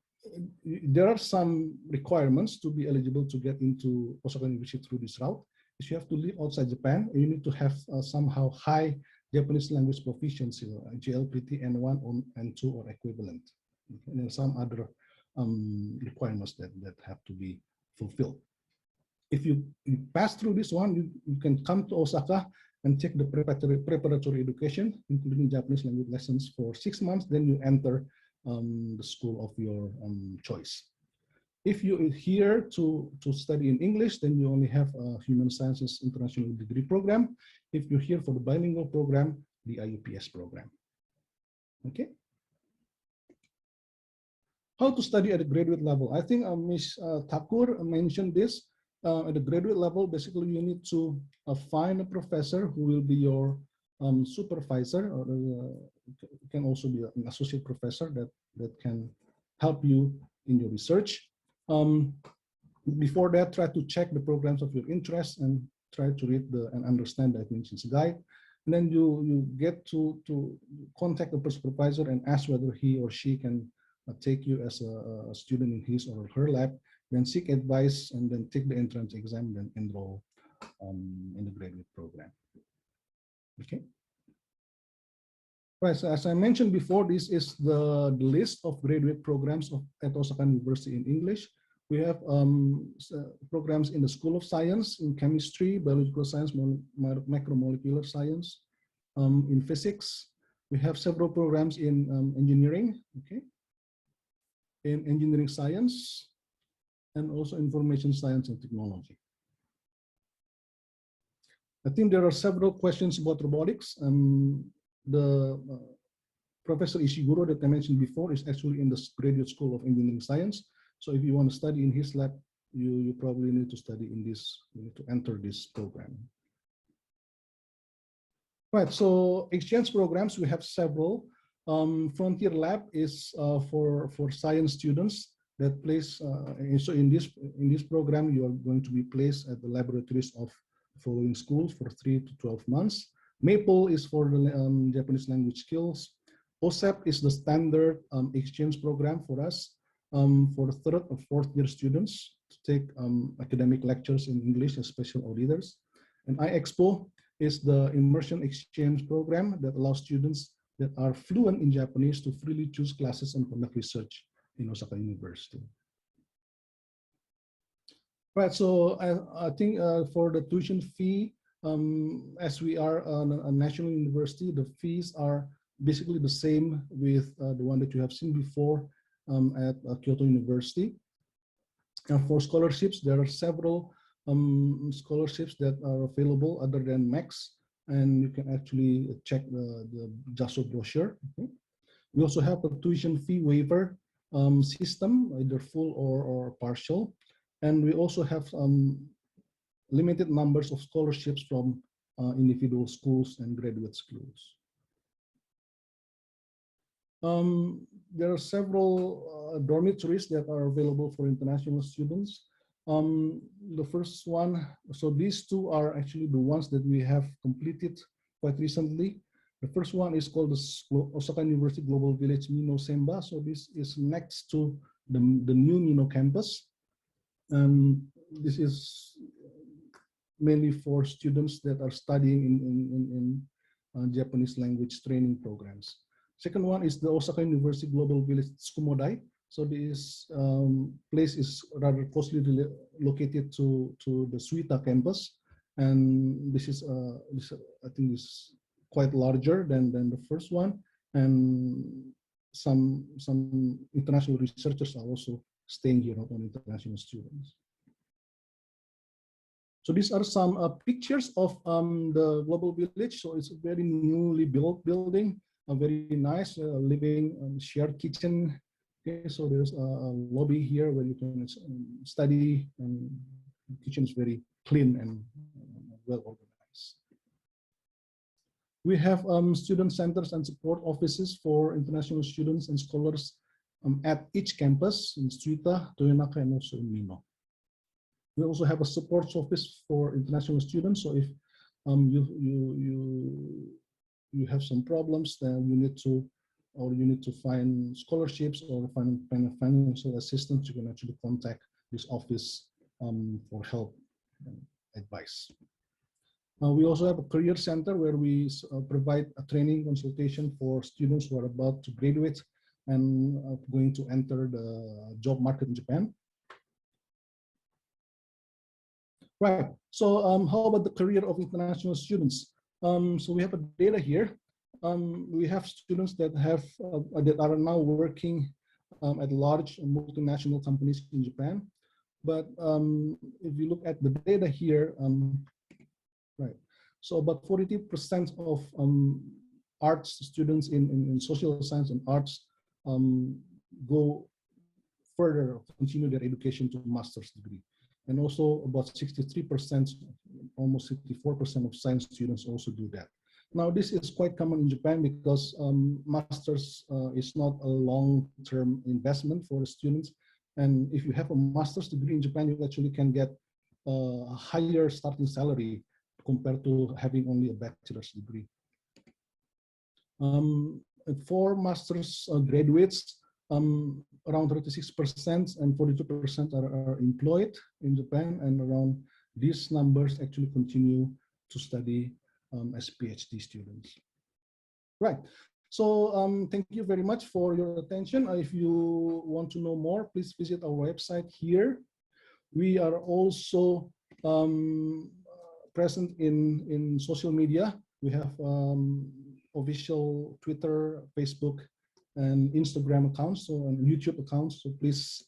there are some requirements to be eligible to get into Osaka University through this route. Is you have to live outside Japan, and you need to have somehow high Japanese language proficiency, JLPT N1 or N2 or equivalent. And there are some other requirements that have to be fulfilled. If you pass through this one, you can come to Osaka and take the preparatory education, including Japanese language lessons for 6 months. Then you enter the school of your choice. If you're here to study in English, then you only have a Human Sciences International Degree Program. If you're here for the bilingual program, the IUPS program. Okay. How to study at the graduate level? I think Ms. Thakur mentioned this. At the graduate level, basically you need to find a professor who will be your supervisor, or can also be an associate professor that can help you in your research. Before that, try to check the programs of your interest and try to read and understand the admissions guide. And then you get to contact the supervisor and ask whether he or she can take you as a student in his or her lab, then seek advice, and then take the entrance exam, then enroll in the graduate program. Okay. Right, so as I mentioned before, this is the list of graduate programs at Osaka University in English. We have programs in the School of Science, in chemistry, biological science, macromolecular science, in physics. We have several programs in engineering, okay, in engineering science, and also information science and technology. I think there are several questions about robotics. The Professor Ishiguro that I mentioned before is actually in the Graduate School of Engineering Science. So if you want to study in his lab, you probably need to study in this, you need to enter this program. Right, so exchange programs, we have several. Frontier Lab is for science students that place, so in this program, you are going to be placed at the laboratories of following schools for 3 to 12 months. Maple is for the Japanese language skills. OSEP is the standard exchange program for us for 3rd or 4th year students to take academic lectures in English as special auditors. And iExpo is the immersion exchange program that allows students that are fluent in Japanese to freely choose classes and conduct research in Osaka University. Right, so I think for the tuition fee, as we are a national university, the fees are basically the same with the one that you have seen before at Kyoto University. And for scholarships, there are several scholarships that are available other than Max, and you can actually check the JASO brochure. Okay. We also have a tuition fee waiver system, either full or partial. And we also have limited numbers of scholarships from individual schools and graduate schools. There are several dormitories that are available for international students. The first one, so these two are actually the ones that we have completed quite recently. The first one is called the Osaka University Global Village Mino Semba. So this is next to the new Mino campus. This is mainly for students that are studying in Japanese language training programs. Second one is the Osaka University Global Village Tsumodai. So this place is rather closely located to the Suita campus, and this is I think is quite larger than the first one, and some international researchers are also staying here, not only international students. So these are some pictures of the Global Village. So it's a very newly built building, a very nice living shared kitchen Okay, so there's a lobby here where you can study, and the kitchen is very clean and well organized. We have student centers and support offices for international students and scholars at each campus in Suita, Toyonaka, and also in Mino. We also have a support office for international students. So if you have some problems, then you need to find scholarships or find financial assistance, you can actually contact this office for help and advice. We also have a career center where we provide a training consultation for students who are about to graduate and going to enter the job market in Japan. Right, so how about the career of international students? So we have a data here. We have students that are now working at large multinational companies in Japan. But if you look at the data here, right, so about 42% of arts students in social science and arts go further, continue their education to master's degree. And also about 63%, almost 64% of science students also do that. Now, this is quite common in Japan because master's is not a long-term investment for the students. And if you have a master's degree in Japan, you actually can get a higher starting salary compared to having only a bachelor's degree. For master's graduates, around 36% and 42% are employed in Japan, and around these numbers actually continue to study as PhD students. Right, so thank you very much for your attention. If you want to know more, please visit our website here. We are also present in social media. We have official Twitter, Facebook, and Instagram accounts, and YouTube accounts. So please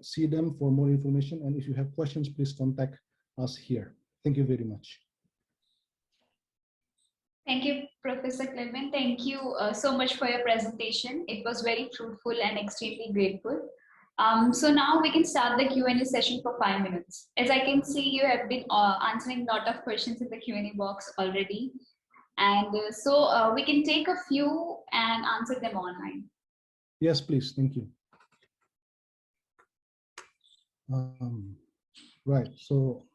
see them for more information. And if you have questions, please contact us here. Thank you very much. Thank you, Professor Clement. Thank you so much for your presentation. It was very fruitful and extremely grateful. So now we can start the Q&A session for 5 minutes. As I can see, you have been answering a lot of questions in the Q&A box already. And so we can take a few and answer them online. Yes, please. Thank you. Right. So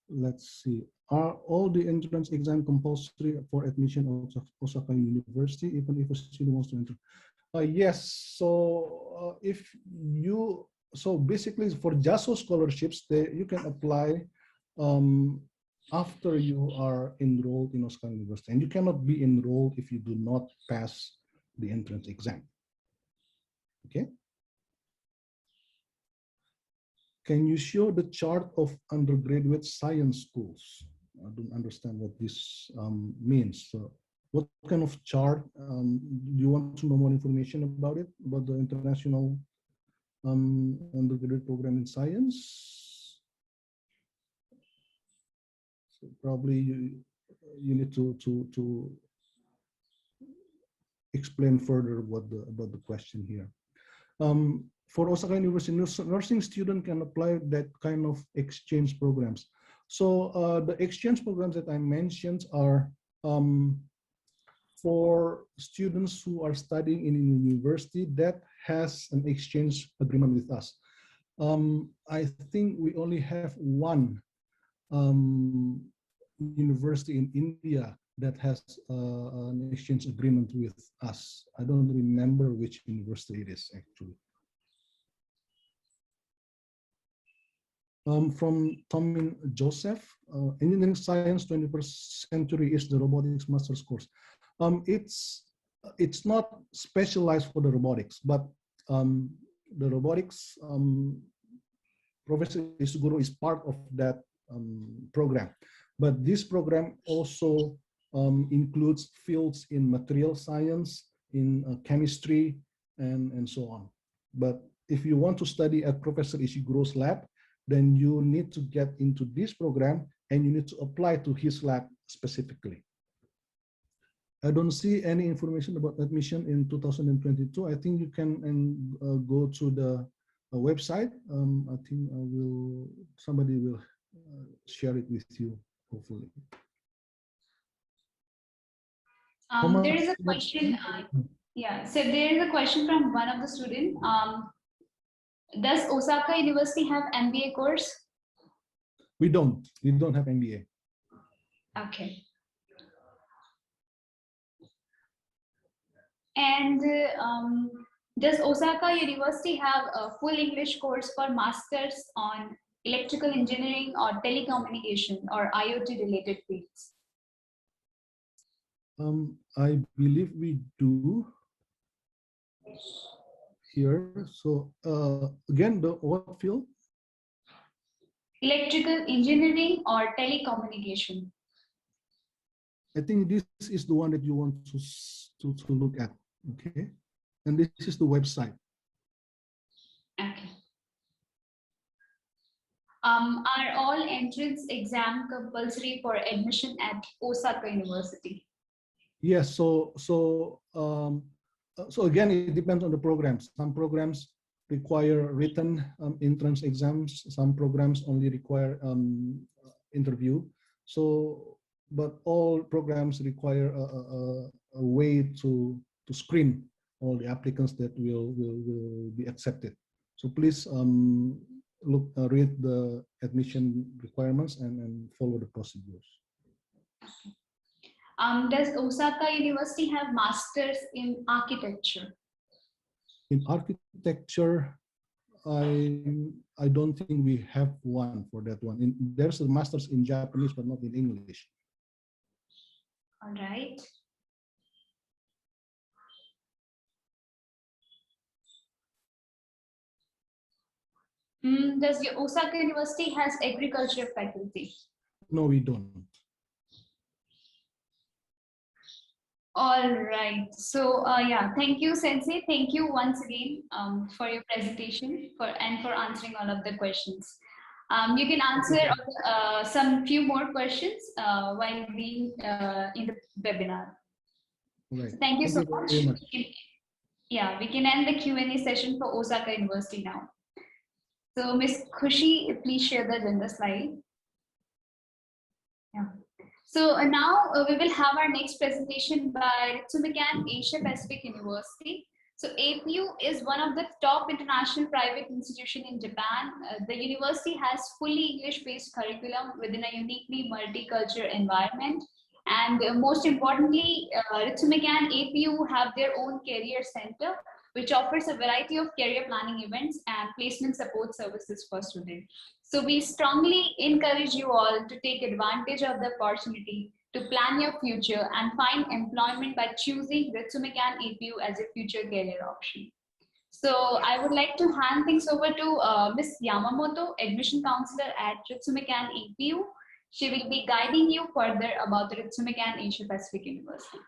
let's see. Are all the entrance exam compulsory for admission of Osaka University, even if a student wants to enter? Yes. So so basically for JASO scholarships, you can apply after you are enrolled in Osaka University, and you cannot be enrolled if you do not pass the entrance exam. Okay. Can you show the chart of undergraduate science schools? I don't understand what this means. So what kind of chart? Do you want to know more information about it, about the international undergraduate program in science? So probably you need to explain further about the question here. For Osaka University, nursing student can apply that kind of exchange programs. So the exchange programs that I mentioned are for students who are studying in a university that has an exchange agreement with us. I think we only have one university in India that has an exchange agreement with us. I don't remember which university it is actually. From Tomin Joseph, engineering science 21st century is the robotics master's course. It's not specialized for the robotics, but the robotics Professor Isuguro is part of that program. But this program also includes fields in material science, in chemistry, and so on. But if you want to study at Professor Ishiguro's lab, then you need to get into this program and you need to apply to his lab specifically. I don't see any information about admission in 2022. I think you can go to the website. I think somebody will share it with you, hopefully. There is a question. Yeah, so there is a question from one of the students. Does Osaka University have MBA course? We don't have MBA. Okay. And does Osaka University have a full English course for masters on electrical engineering or telecommunication or IoT related fields? I believe we do here. So again, what field? Electrical engineering or telecommunication. I think this is the one that you want to look at, okay? And this is the website. Okay. Are all entrance exam compulsory for admission at Osaka University? Yes. So again, it depends on the programs. Some programs require written entrance exams. Some programs only require interview. So, but all programs require a way to screen all the applicants that will be accepted. So please read the admission requirements and follow the procedures. Does Osaka University have masters in architecture? In architecture, I don't think we have one for that one. There's a master's in Japanese, but not in English. All right. Does your Osaka University has agriculture faculty? No, we don't. All right. So yeah, thank you, Sensei. Thank you once again for your presentation and for answering all of the questions. You can answer some few more questions while being in the webinar. Right. So thank you so much. Yeah, we can end the Q&A session for Osaka University now. So Ms. Khushi, please share the agenda slide. Yeah. So now we will have our next presentation by Ritsumeikan Asia Pacific University. So APU is one of the top international private institutions in Japan. The university has fully English-based curriculum within a uniquely multicultural environment. And most importantly, Ritsumeikan APU have their own career center, which offers a variety of career planning events and placement support services for students. So we strongly encourage you all to take advantage of the opportunity to plan your future and find employment by choosing Ritsumeikan APU as a future career option. So I would like to hand things over to Ms. Yamamoto, admission counselor at Ritsumeikan APU. She will be guiding you further about the Ritsumeikan Asia Pacific University.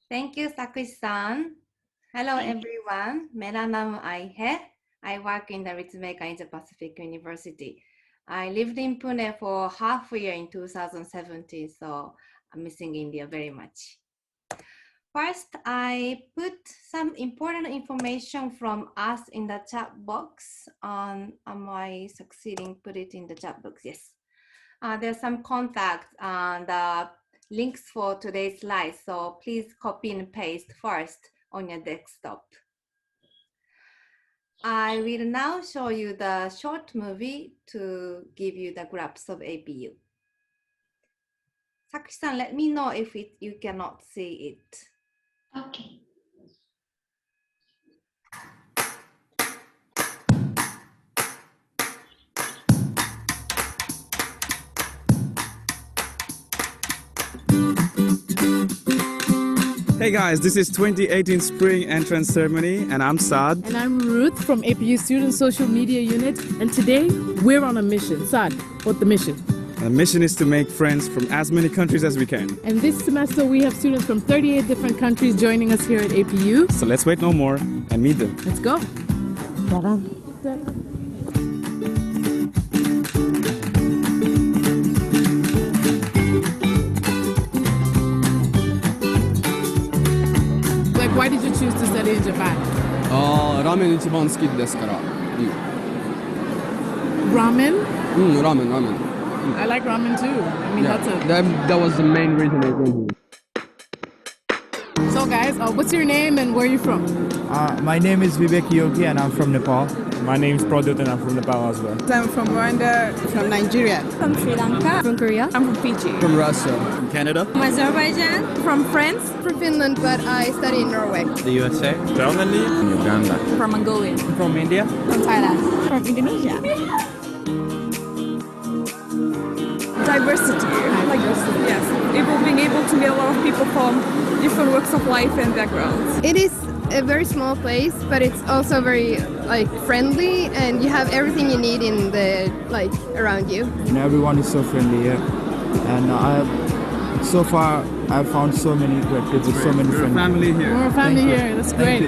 Thank you, Sakushi-san. Hello, everyone. मेरा नाम आई है. I work in the Ritsumeikan Asia Pacific University. I lived in Pune for half a year in 2017, so I'm missing India very much. First, I put some important information from us in the chat box. Am I succeeding? Put it in the chat box, yes. There's some contacts and links for today's slides, so please copy and paste first on your desktop. I will now show you the short movie to give you the grasp of APU. Sakushi-san, let me know if you cannot see it. Okay. Hey guys, this is 2018 Spring Entrance Ceremony and I'm Saad. And I'm Ruth from APU Student Social Media Unit, and today we're on a mission. Saad, what's the mission? The mission is to make friends from as many countries as we can. And this semester we have students from 38 different countries joining us here at APU. So let's wait no more and meet them. Let's go. choose to study in Japan? ラーメン一番好きですから。Ramen? ラーメン、ラーメン。I like ramen too. I mean, Yeah, that's a... that was the main reason I came here. So guys, what's your name and where are you from? My name is Vivek Yogi and I'm from Nepal. My name is Pradut and I'm from Nepal as well. I'm from Rwanda, from Nigeria. From Sri Lanka. From Korea. I'm from Fiji. From Russia. From Canada. From Azerbaijan. From France. From Finland, but I study in Norway. The USA. Germany. From Uganda. From Mongolia. From India. From Thailand. From Indonesia. Diversity. Yes. Being able to meet a lot of people from different walks of life and backgrounds. It is a very small place, but it's also very friendly, and you have everything you need in the around you. And everyone is so friendly here. And so far I've found so many great people, so many friends. Family here. We're a family here. That's great.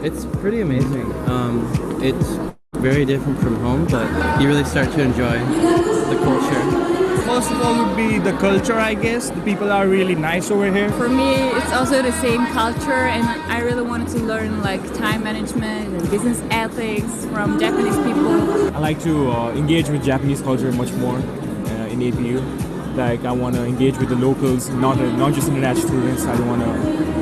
It's pretty amazing. It's very different from home, but you really start to enjoy the culture. First of all would be the culture, I guess. The people are really nice over here. For me, it's also the same culture, and I really wanted to learn time management and business ethics from Japanese people. I like to engage with Japanese culture much more in APU. I want to engage with the locals, not just international students. I want to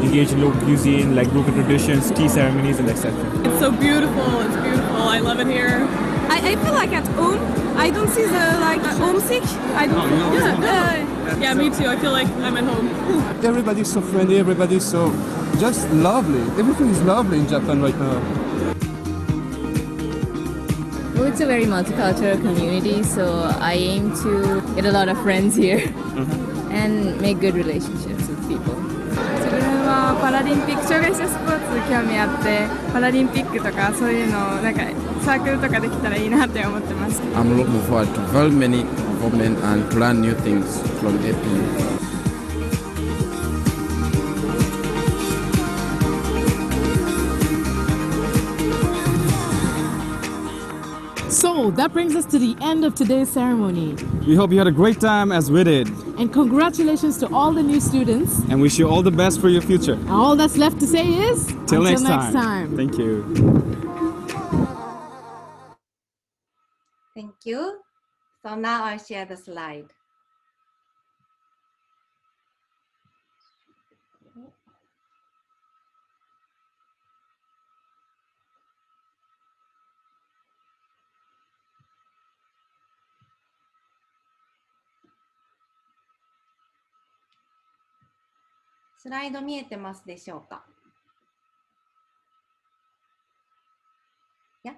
engage in local cuisine, local traditions, tea ceremonies, and etc. It's so beautiful. It's beautiful. I love it here. I feel like at home. I don't see the homesick. I don't. Yeah, me too. I feel like I'm at home. Everybody's so friendly, everybody's so just lovely. Everything is lovely in Japan right now. Well, it's a very multicultural community, so I aim to get a lot of friends here and make good relationships with people. 自分はパラリンピック障害者スポーツ興味あってパラリンピックとかそういうのをサークルとかできたらいいなって思ってます。I'm looking forward to very many involvement and to learn new things from APU. So that brings us to the end of today's ceremony. We hope you had a great time as we did. And congratulations to all the new students. And wish you all the best for your future. And all that's left to say is, Till until next time. Thank you. Thank you. So now I share the slide. Slide 見えてますでしょうか? Yeah.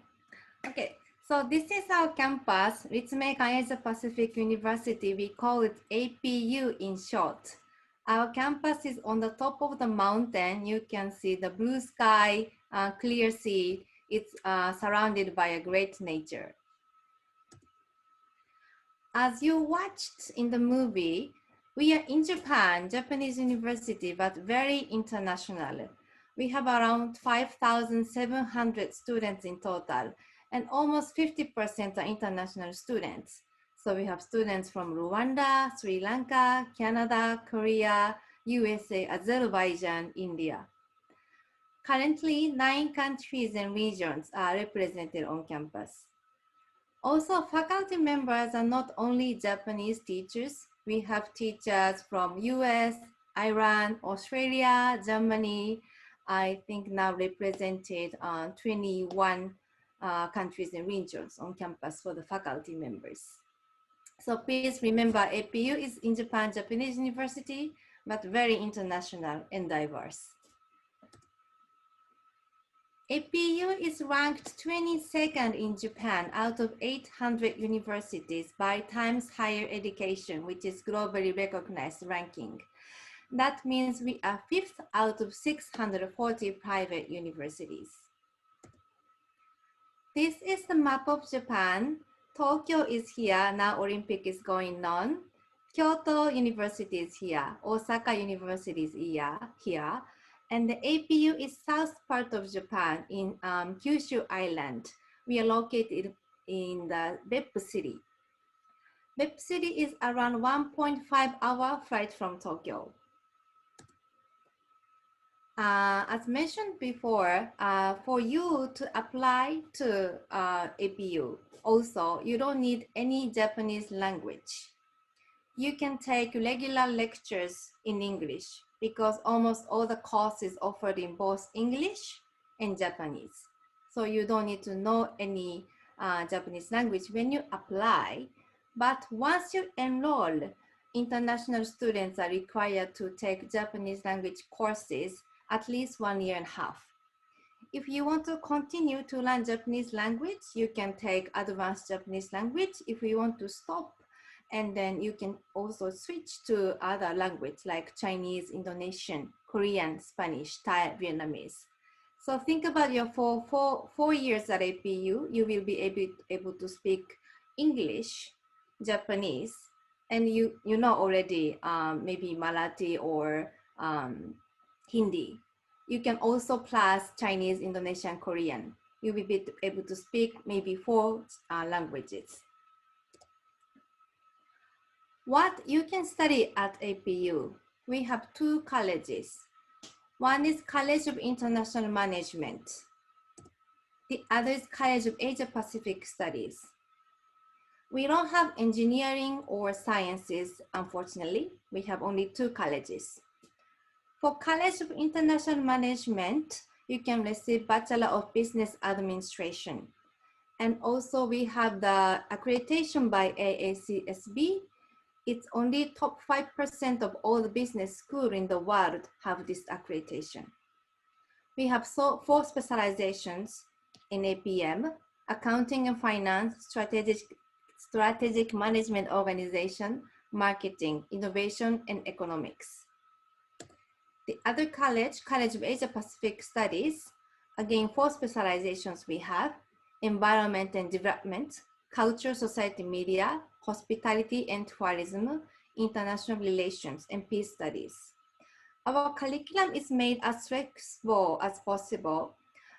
Okay. So this is our campus, Ritsumeikan Asia Pacific University. We call it APU in short. Our campus is on the top of the mountain. You can see the blue sky, clear sea. It's surrounded by a great nature. As you watched in the movie, we are in Japan, Japanese university, but very international. We have around 5,700 students in total, and almost 50% are international students. So we have students from Rwanda, Sri Lanka, Canada, Korea, USA, Azerbaijan, India. Currently, 9 countries and regions are represented on campus. Also, faculty members are not only Japanese teachers. We have teachers from US, Iran, Australia, Germany. I think now represented 21 countries and regions on campus for the faculty members. So please remember, APU is in Japan, Japanese university, but very international and diverse. APU is ranked 22nd in Japan out of 800 universities by Times Higher Education, which is globally recognized ranking. That means we are 5th out of 640 private universities. This is the map of Japan. Tokyo is here, now Olympic is going on. Kyoto University is here, Osaka University is here. And the APU is south part of Japan in Kyushu Island. We are located in the Beppu City. Beppu City is around 1.5 hour flight from Tokyo. As mentioned before, for you to apply to APU, also, you don't need any Japanese language. You can take regular lectures in English because almost all the courses offered in both English and Japanese. So you don't need to know any Japanese language when you apply. But once you enroll, international students are required to take Japanese language courses at least 1.5 years. If you want to continue to learn Japanese language, you can take advanced Japanese language. If you want to stop, and then you can also switch to other language like Chinese, Indonesian, Korean, Spanish, Thai, Vietnamese. So think about your four years at APU, you will be able to speak English, Japanese, and you know already maybe Marathi or Hindi. You can also plus Chinese, Indonesian, Korean. You will be able to speak maybe 4 languages. What you can study at APU, we have 2 colleges. One is College of International Management. The other is College of Asia Pacific Studies. We don't have engineering or sciences, unfortunately. We have only 2 colleges. For College of International Management, you can receive Bachelor of Business Administration. And also we have the accreditation by AACSB. It's only top 5% of all the business schools in the world have this accreditation. We have 4 specializations in APM: accounting and finance, strategic management organization, marketing, innovation, and economics. The other college, College of Asia Pacific Studies, again 4 specializations we have: environment and development, culture, society, media, hospitality and tourism, international relations, and peace studies. Our curriculum is made as flexible as possible.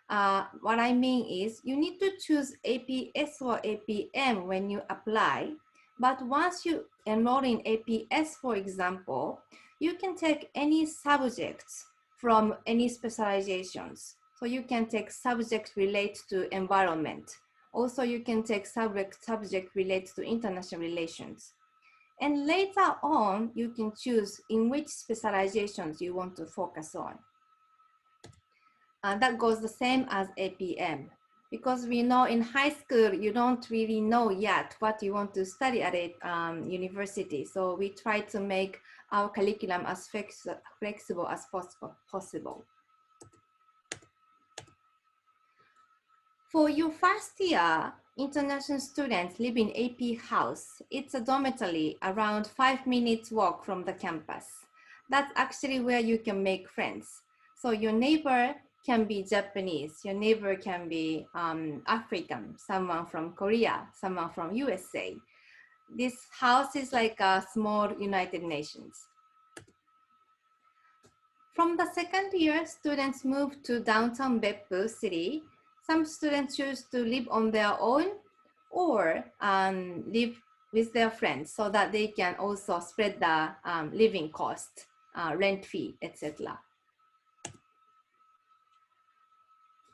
What I mean is you need to choose APS or APM when you apply, but once you enroll in APS, for example, you can take any subjects from any specializations. So you can take subjects related to environment. Also, you can take subject related to international relations. And later on, you can choose in which specializations you want to focus on. That goes the same as APM, because we know in high school, you don't really know yet what you want to study at a university. So we try to make our curriculum as flexible as possible. For your first year, international students live in AP house. It's a dormitory around 5 minutes walk from the campus. That's actually where you can make friends. So your neighbor can be Japanese, your neighbor can be African, someone from Korea, someone from USA. This house is like a small United Nations. From the second year, students move to downtown Beppu city. Some students choose to live on their own or live with their friends so that they can also spread the living cost, rent fee, etc.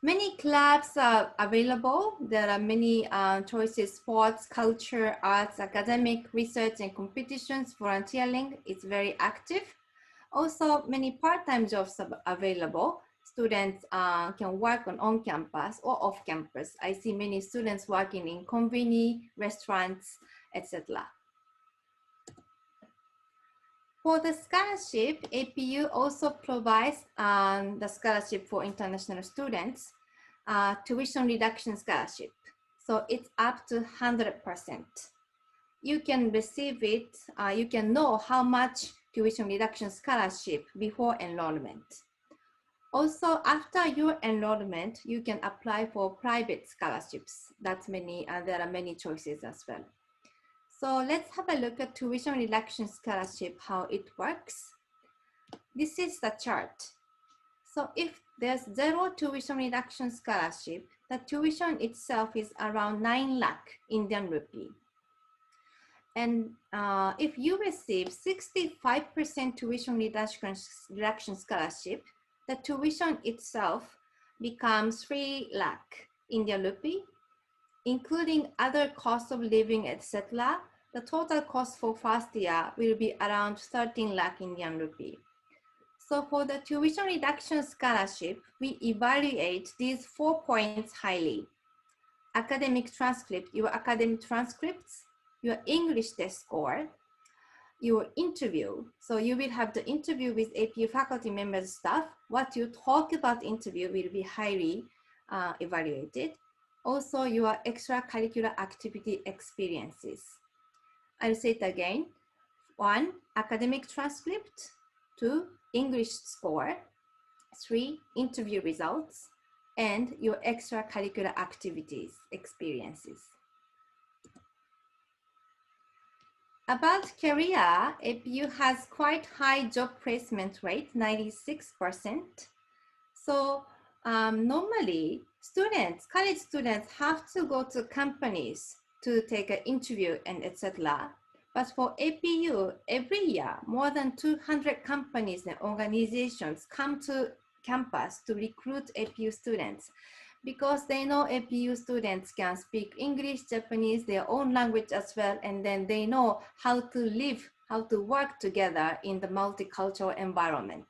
Many clubs are available. There are many choices: sports, culture, arts, academic, research, and competitions. Volunteering is very active. Also, many part-time jobs are available. Students can work on campus or off campus. I see many students working in convenience, restaurants, etc. For the scholarship, APU also provides the scholarship for international students, tuition reduction scholarship. So it's up to 100%. You can receive it, you can know how much tuition reduction scholarship before enrollment. Also, after your enrollment, you can apply for private scholarships. That's many, there are many choices as well. So let's have a look at tuition reduction scholarship, how it works. This is the chart. So if there's 0 tuition reduction scholarship, the tuition itself is around 9 lakh Indian rupee. And if you receive 65% tuition reduction scholarship, the tuition itself becomes 3 lakh Indian rupee, including other costs of living, etc. The total cost for first year will be around 13 lakh Indian rupee. So for the tuition reduction scholarship, we evaluate these 4 points highly. Academic transcript, your academic transcripts, your English test score, your interview. So you will have the interview with APU faculty members, staff. What you talk about interview will be highly evaluated. Also your extracurricular activity experiences. I'll say it again. 1, academic transcript. 2, English score. 3, interview results. And your extracurricular activities experiences. About career, APU has quite high job placement rate, 96%. So normally students, college students have to go to companies to take an interview and etc. But for APU, every year, more than 200 companies and organizations come to campus to recruit APU students because they know APU students can speak English, Japanese, their own language as well, and then they know how to live, how to work together in the multicultural environment.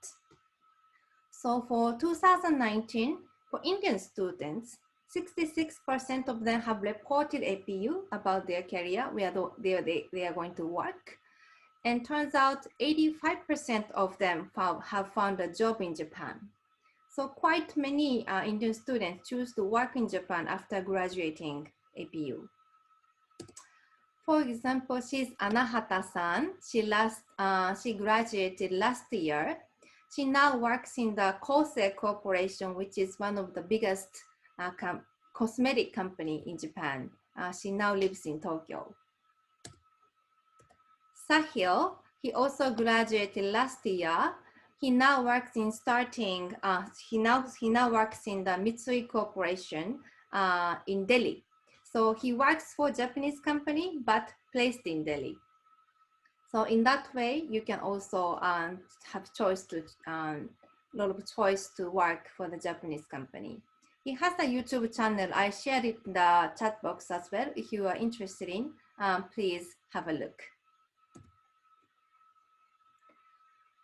So for 2019, for Indian students, 66% of them have reported APU about their career, where they are going to work. And turns out 85% of them have found a job in Japan. So quite many Indian students choose to work in Japan after graduating APU. For example, she's Anahata-san. She graduated last year. She now works in the Kose Corporation, which is one of the biggest cosmetic company in Japan. She now lives in Tokyo. Sahil, he also graduated last year. He now works in he now works in the Mitsui Corporation in Delhi. So he works for Japanese company, but placed in Delhi. So in that way, you can also have choice to, lot of choice to work for the Japanese company. He has a YouTube channel. I shared it in the chat box as well. If you are interested in, please have a look.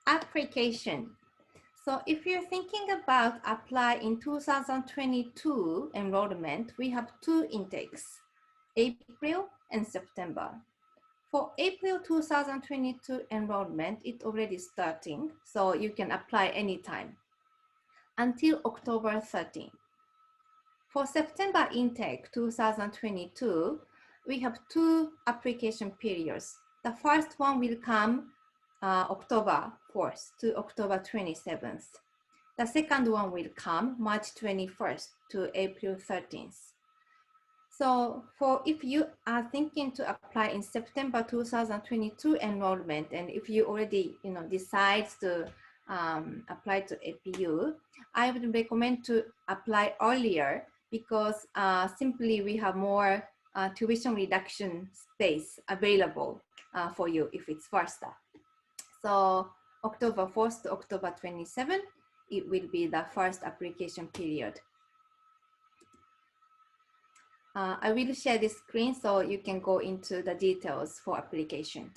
Application. So if you're thinking about apply in 2022 enrollment, we have 2 intakes, April and September. For April 2022 enrollment, it's already starting, so you can apply anytime until October 13. For September intake 2022, we have 2 application periods. The first one will come October 4th to October 27th. The second one will come March 21st to April 13th. So if you are thinking to apply in September 2022 enrollment, and if you already decide to apply to APU, I would recommend to apply earlier because simply we have more tuition reduction space available for you if it's faster. So October 4th to October 27th, it will be the first application period. I will share this screen so you can go into the details for application.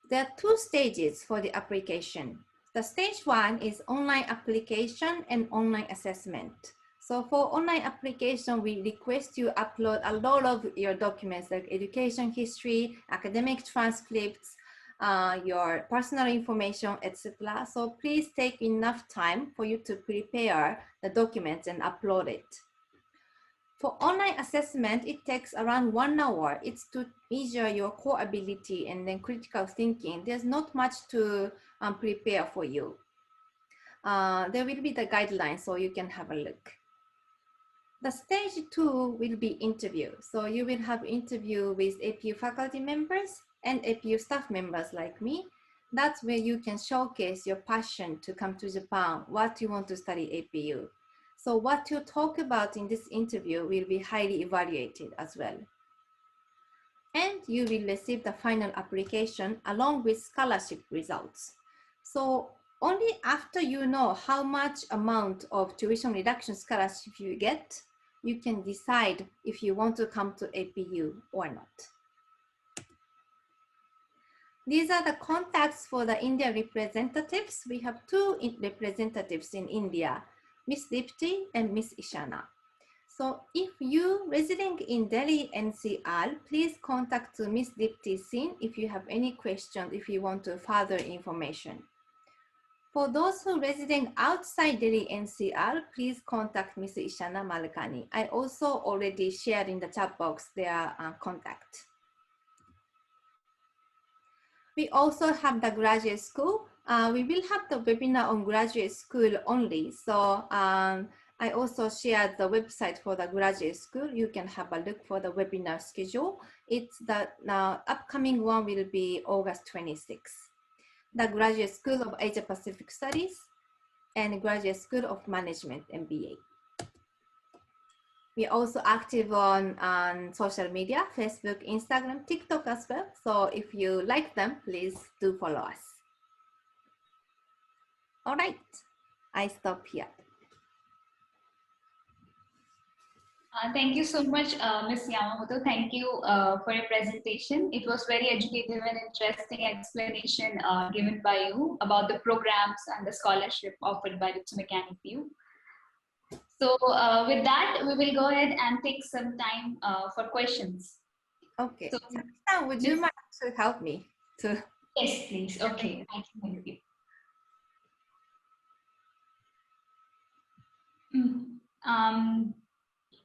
There are 2 stages for the application. The stage 1 is online application and online assessment. So for online application, we request you upload a lot of your documents like education history, academic transcripts, your personal information, etc. So please take enough time for you to prepare the documents and upload it. For online assessment, it takes around 1 hour. It's to measure your core ability and then critical thinking. There's not much to prepare for you. There will be the guidelines so you can have a look. The stage 2 will be interview. So you will have interview with APU faculty members and APU staff members like me. That's where you can showcase your passion to come to Japan, what you want to study APU. So what you talk about in this interview will be highly evaluated as well. And you will receive the final application along with scholarship results. So only after you know how much amount of tuition reduction scholarship you get, you can decide if you want to come to APU or not. These are the contacts for the India representatives. We have two representatives in India, Miss Dipti and Miss Ishana. So if you residing in Delhi NCR, please contact Miss Dipti Singh if you have any questions, if you want to further information. For those who residing outside Delhi NCR, please contact Miss Ishana Malkani. I also already shared in the chat box their contact. We also have the graduate school. We will have the webinar on graduate school only. So I also shared the website for the graduate school. You can have a look for the webinar schedule. It's the upcoming one will be August 26th. The Graduate School of Asia Pacific Studies and Graduate School of Management, MBA. We're also active on social media, Facebook, Instagram, TikTok as well. So if you like them, please do follow us. All right, I stop here. Thank you so much, Ms. Yamamoto. Thank you for your presentation. It was very educative and interesting explanation given by you about the programs and the scholarship offered by Ritsumeikan APU. So with that, we will go ahead and take some time for questions. Okay. So, would you mind to help me? Yes, please. Okay, I can help you.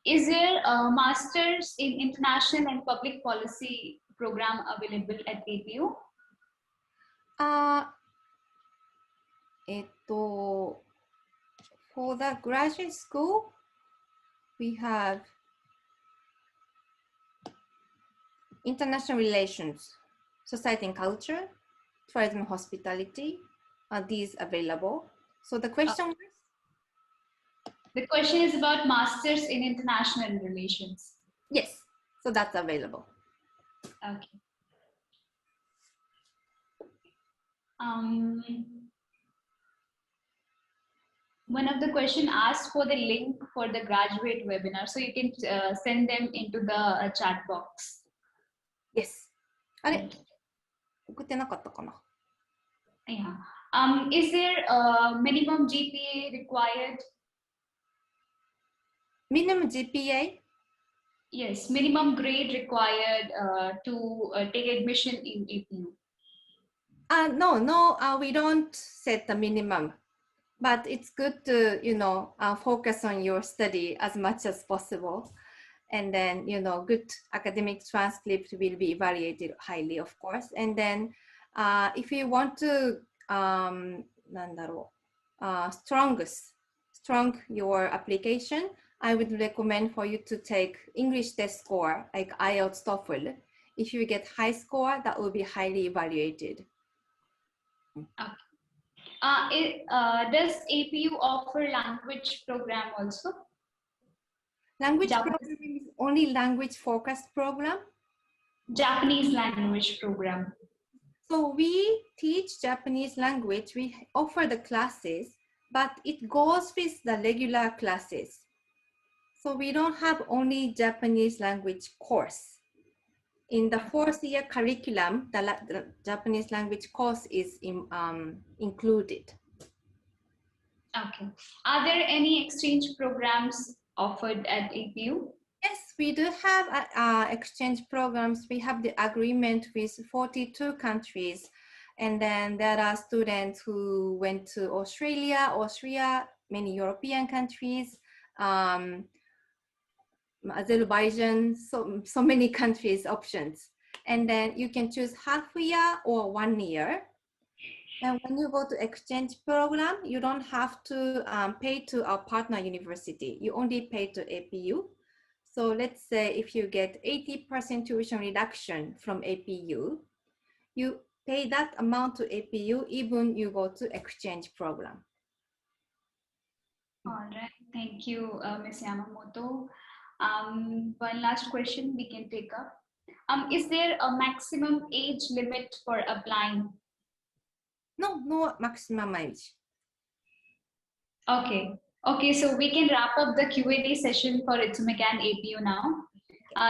Is there a Master's in International and Public Policy program available at APU? For the graduate school, we have International Relations, Society and Culture, Tourism and Hospitality, are these available? So the question was? The question is about Masters in International Relations. Yes, so that's available. Okay. One of the question asked for the link for the graduate webinar, so you can send them into the chat box. Yes. Yeah. Is there a minimum GPA required? Minimum GPA? Yes, minimum grade required to take admission in APU. No, we don't set the minimum, but it's good to, focus on your study as much as possible. And then, good academic transcript will be evaluated highly, of course. And then if you want to, strong your application, I would recommend for you to take English test score, like IELTS, TOEFL. If you get high score, that will be highly evaluated. Okay. Does APU offer language program also? Language program is only language focused program? Japanese language program. So we teach Japanese language, we offer the classes, but it goes with the regular classes. So we don't have only Japanese language course. In the fourth year curriculum, the Japanese language course is included. Okay. Are there any exchange programs offered at APU? Yes, we do have exchange programs. We have the agreement with 42 countries. And then there are students who went to Australia, Austria, many European countries, Azerbaijan, so many countries options. And then you can choose half a year or 1 year. And when you go to exchange program, you don't have to pay to our partner university. You only pay to APU. So let's say if you get 80% tuition reduction from APU, you pay that amount to APU even you go to exchange program. All right, thank you, Ms. Yamamoto. One last question we can take up. Is there a maximum age limit for applying? No maximum age. Okay. Okay, so we can wrap up the Q&A session for Itsumeccan APU now.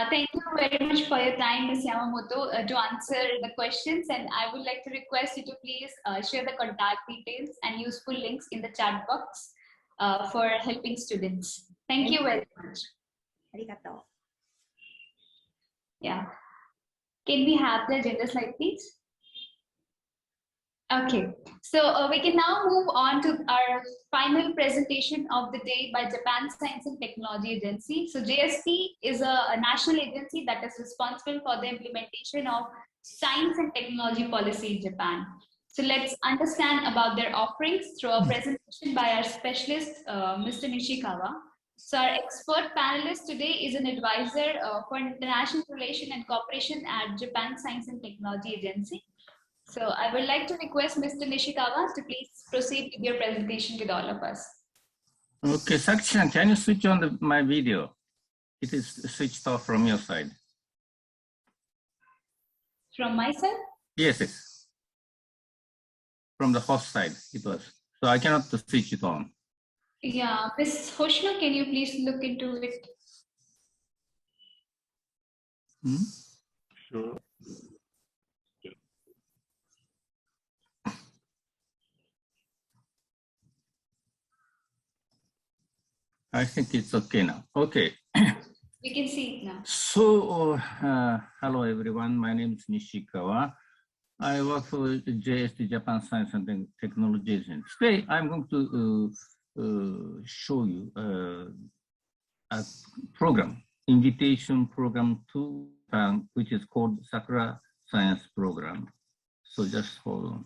Thank you very much for your time, Ms. Yamamoto, to answer the questions. And I would like to request you to please share the contact details and useful links in the chat box for helping students. Thank you very much. Arigato. Yeah. Can we have the agenda slide, please? Okay, so we can now move on to our final presentation of the day by Japan Science and Technology Agency. So JST is a national agency that is responsible for the implementation of science and technology policy in Japan. So let's understand about their offerings through a presentation by our specialist, Mr. Nishikawa. So our expert panelist today is an advisor for international relation and cooperation at Japan Science and Technology Agency. So I would like to request Mr. Nishikawa to please proceed with your presentation with all of us. Okay, Saki-san, can you switch on my video? It is switched off from your side. From my side? Yes, yes. From the host side, it was. So I cannot switch it on. Yeah, Ms. Hoshino, can you please look into it? Sure. I think it's okay now. Okay. We can see it now. So, hello everyone. My name is Nishikawa. I work for JST, Japan Science and Technology Agency. Today, I'm going to show you a program, invitation program to Japan, which is called Sakura Science Program. So just hold on.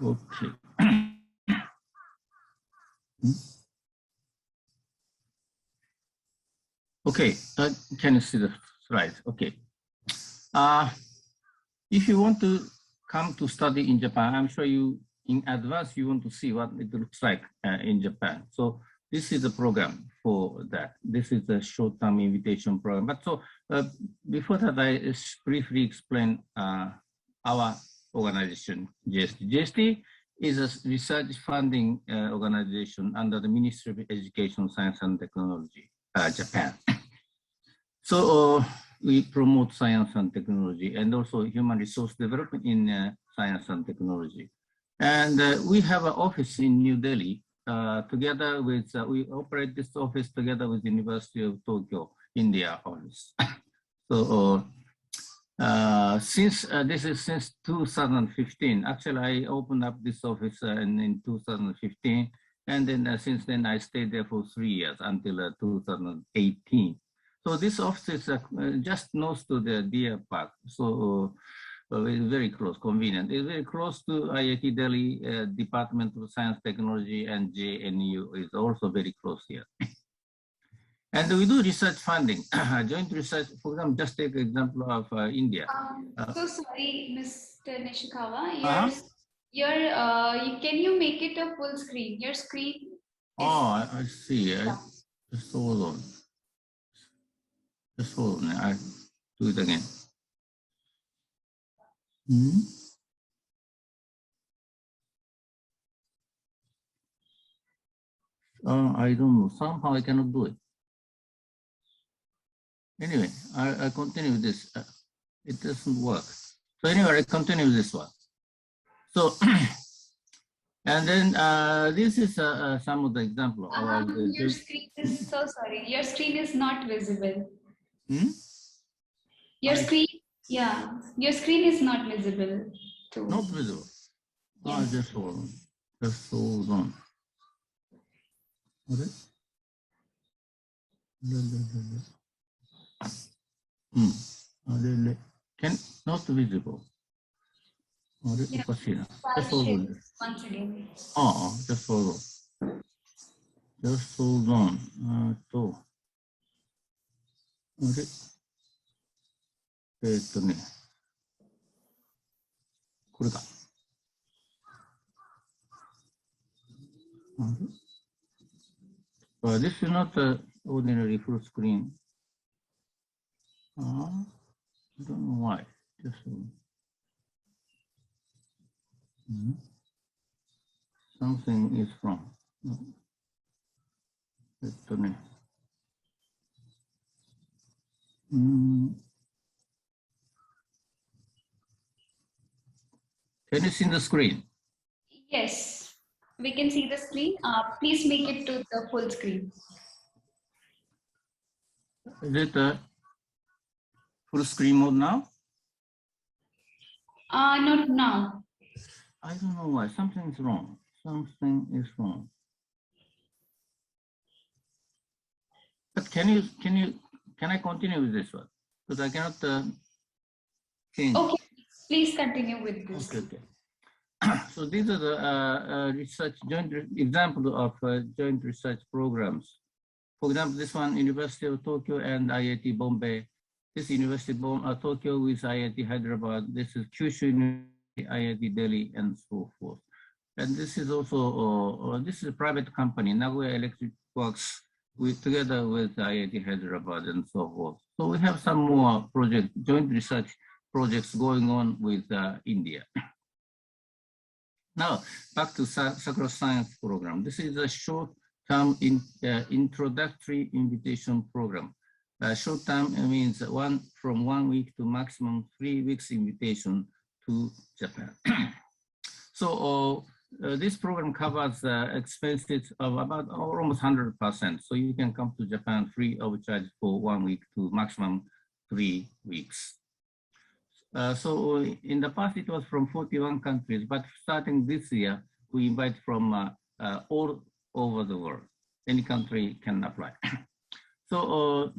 Okay. Okay, can you see the slides? Okay. If you want to come to study in Japan, I'm sure you, in advance, you want to see what it looks like in Japan. So this is a program for that. This is a short-term invitation program. But so before that, I briefly explain our organization, JST. JST is a research funding organization under the Ministry of Education, Science and Technology, Japan. So we promote science and technology and also human resource development in science and technology. And we have an office in New Delhi together with, we operate this office together with the University of Tokyo, India office. So this is since 2015. Actually, I opened up this office in 2015, and then since then I stayed there for 3 years until 2018. So this office is just north to the Deer Park, so it's very close, convenient. It's very close to IIT Delhi Department of Science Technology, and JNU is also very close here. And we do research funding, joint research. For example, just take an example of India. So sorry, Mr. Nishikawa. Can you make it a full screen? Your screen is... Oh, I see. Just hold on. Just hold on. I do it again. I don't know. Somehow I cannot do it. Anyway, I continue this. It doesn't work. So anyway, I continue this one. So, and then this is some of the example of the... Your screen is, so sorry, your screen is not visible. Your screen, yeah, your screen is not visible too. Not visible. Yeah. Oh, just hold on. Just hold on. Okay. Can not visible. Yeah. Just hold on. Once again. Oh, just hold on. Just hold on. Okay. これか。This is not an ordinary full screen. I don't know why. Just something is wrong. Can you see the screen? Yes, we can see the screen. Please make it to the full screen. Is it full screen mode now? Not now. I don't know why. Something is wrong. Something is wrong. But can I continue with this one? Because I cannot change. Okay, please continue with this. Okay. So these are the research example of joint research programs. For example, this one, University of Tokyo and IIT Bombay. This University of Tokyo with IIT Hyderabad. This is Kyushu University, IIT Delhi, and so forth. And this is also this is a private company, Nagoya Electric Works, together with IIT Hyderabad and so forth. So we have some more joint research projects going on with India. Now, back to Sakura Science Program. This is a short-term introductory invitation program. Short-term means from 1 week to maximum 3 weeks invitation to Japan. So this program covers expenses of about almost 100%. So you can come to Japan free of charge for 1 week to maximum 3 weeks. So in the past, it was from 41 countries, but starting this year, we invite from all over the world. Any country can apply. So,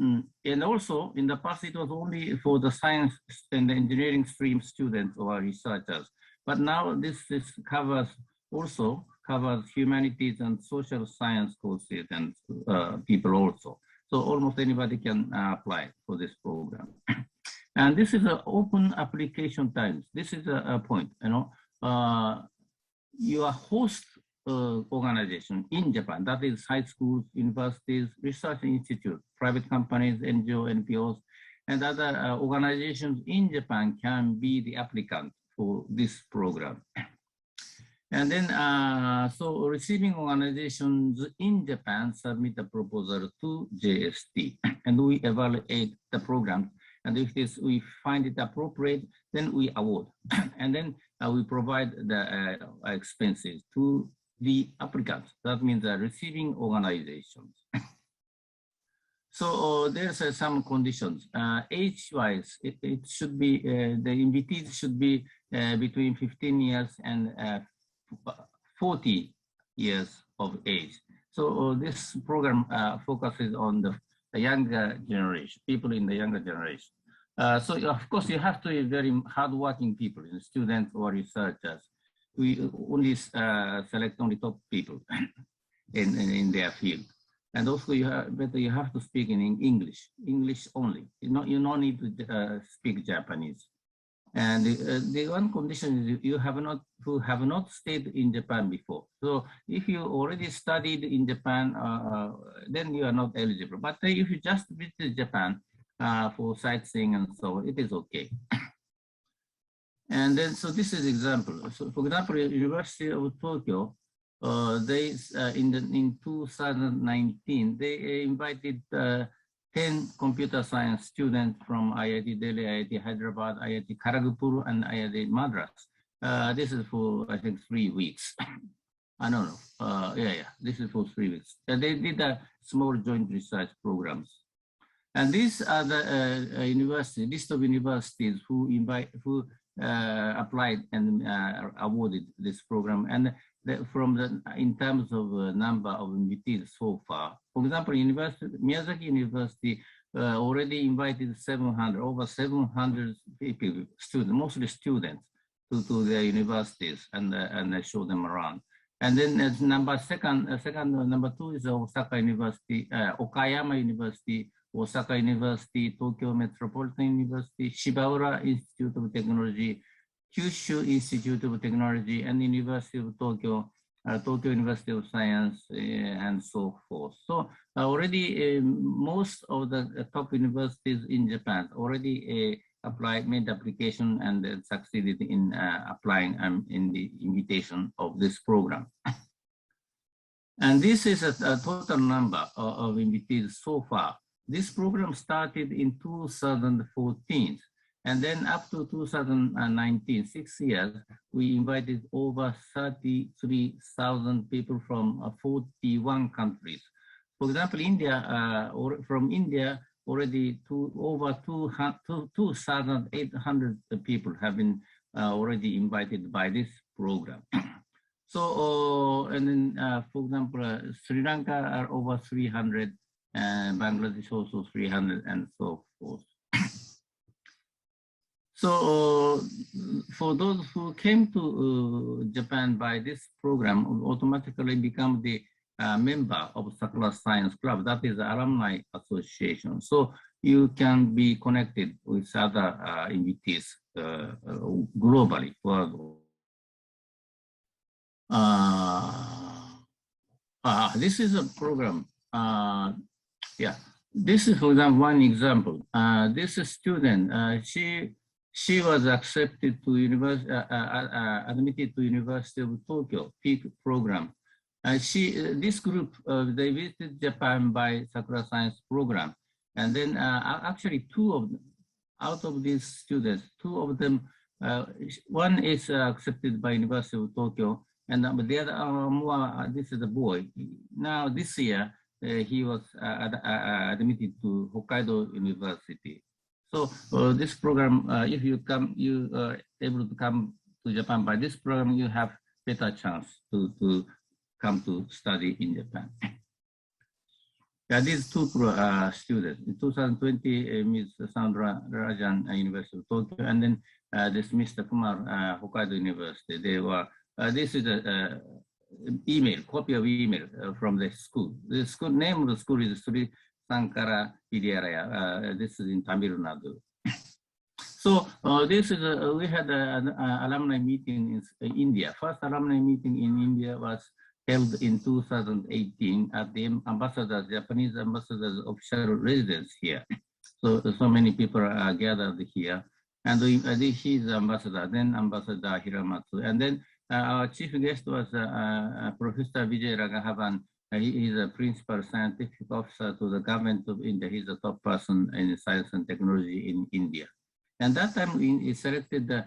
and also in the past, it was only for the science and the engineering stream students or researchers. But now this also covers humanities and social science courses and people also. So almost anybody can apply for this program. And this is an open application times. This is a point, your host organization in Japan, that is high schools, universities, research institutes, private companies, NGO, NPOs, and other organizations in Japan can be the applicant for this program. And then, so receiving organizations in Japan submit a proposal to JST, and we evaluate the program. And if we find it appropriate, then we award. And then we provide the expenses to the applicants. That means the receiving organizations. So there's some conditions. Age-wise, it should be, the invitees should be between 15 years and 40 years of age. So this program focuses on the younger generation, people in the younger generation. So of course you have to be very hardworking people, students or researchers. We only select only top people in their field. And also you have to speak in English only. You don't need to speak Japanese. And the one condition is you have not stayed in Japan before. So if you already studied in Japan, then you are not eligible. But if you just visit Japan for sightseeing and so on, it is okay. And then, so this is example. So for example, University of Tokyo, in 2019, they invited 10 computer science students from IIT Delhi, IIT Hyderabad, IIT Kharagpur, and IIT Madras. This is for, I think, 3 weeks. I don't know. This is for 3 weeks. They did a small joint research programs. And these are the list of universities who applied and awarded this program. And in terms of number of invitees so far. For example, Miyazaki University already invited over 700 people, students, mostly students, to their universities and show them around. And then number two is Osaka University, Okayama University, Osaka University, Tokyo Metropolitan University, Shibaura Institute of Technology, Kyushu Institute of Technology, and University of Tokyo, Tokyo University of Science, and so forth. So already most of the top universities in Japan already made application and succeeded in applying in the invitation of this program. And this is a total number of invitees so far. This program started in 2014, and then up to 2019, 6 years, we invited over 33,000 people from 41 countries. For example, India, from India, already over 2,800 people have been already invited by this program. So, and then, for example, Sri Lanka are over 300, and Bangladesh also 300, and so forth. So, for those who came to Japan by this program, automatically become the member of Sakura Science Club, that is the alumni association. So you can be connected with other invitees globally. This is a program. Yeah, this is, for example, one example. This student, she was accepted to admitted to University of Tokyo PEAK program. This group, they visited Japan by Sakura Science program, and then actually out of these students, 2 of them, one is accepted by University of Tokyo, and the other this is a boy. Now this year he was admitted to Hokkaido University. So this program, if you are able to come to Japan by this program, you have better chance to come to study in Japan. These 2 students, in 2020, Ms. Sandra Rajan, University of Tokyo, and then this Mr. Kumar, Hokkaido University. They were, this is a copy of email from the school. The school name of the school is Sri Sankara Vidyalaya. This is in Tamil Nadu. So this is we had an alumni meeting in India. First alumni meeting in India was held in 2018 at the Japanese ambassador's official residence here. So many people are gathered here, and he is the ambassador, then Ambassador Hiramatsu, and then our chief guest was Professor Vijay Raghavan. He is a principal scientific officer to the government of India. He's a top person in science and technology in India. And that time he selected the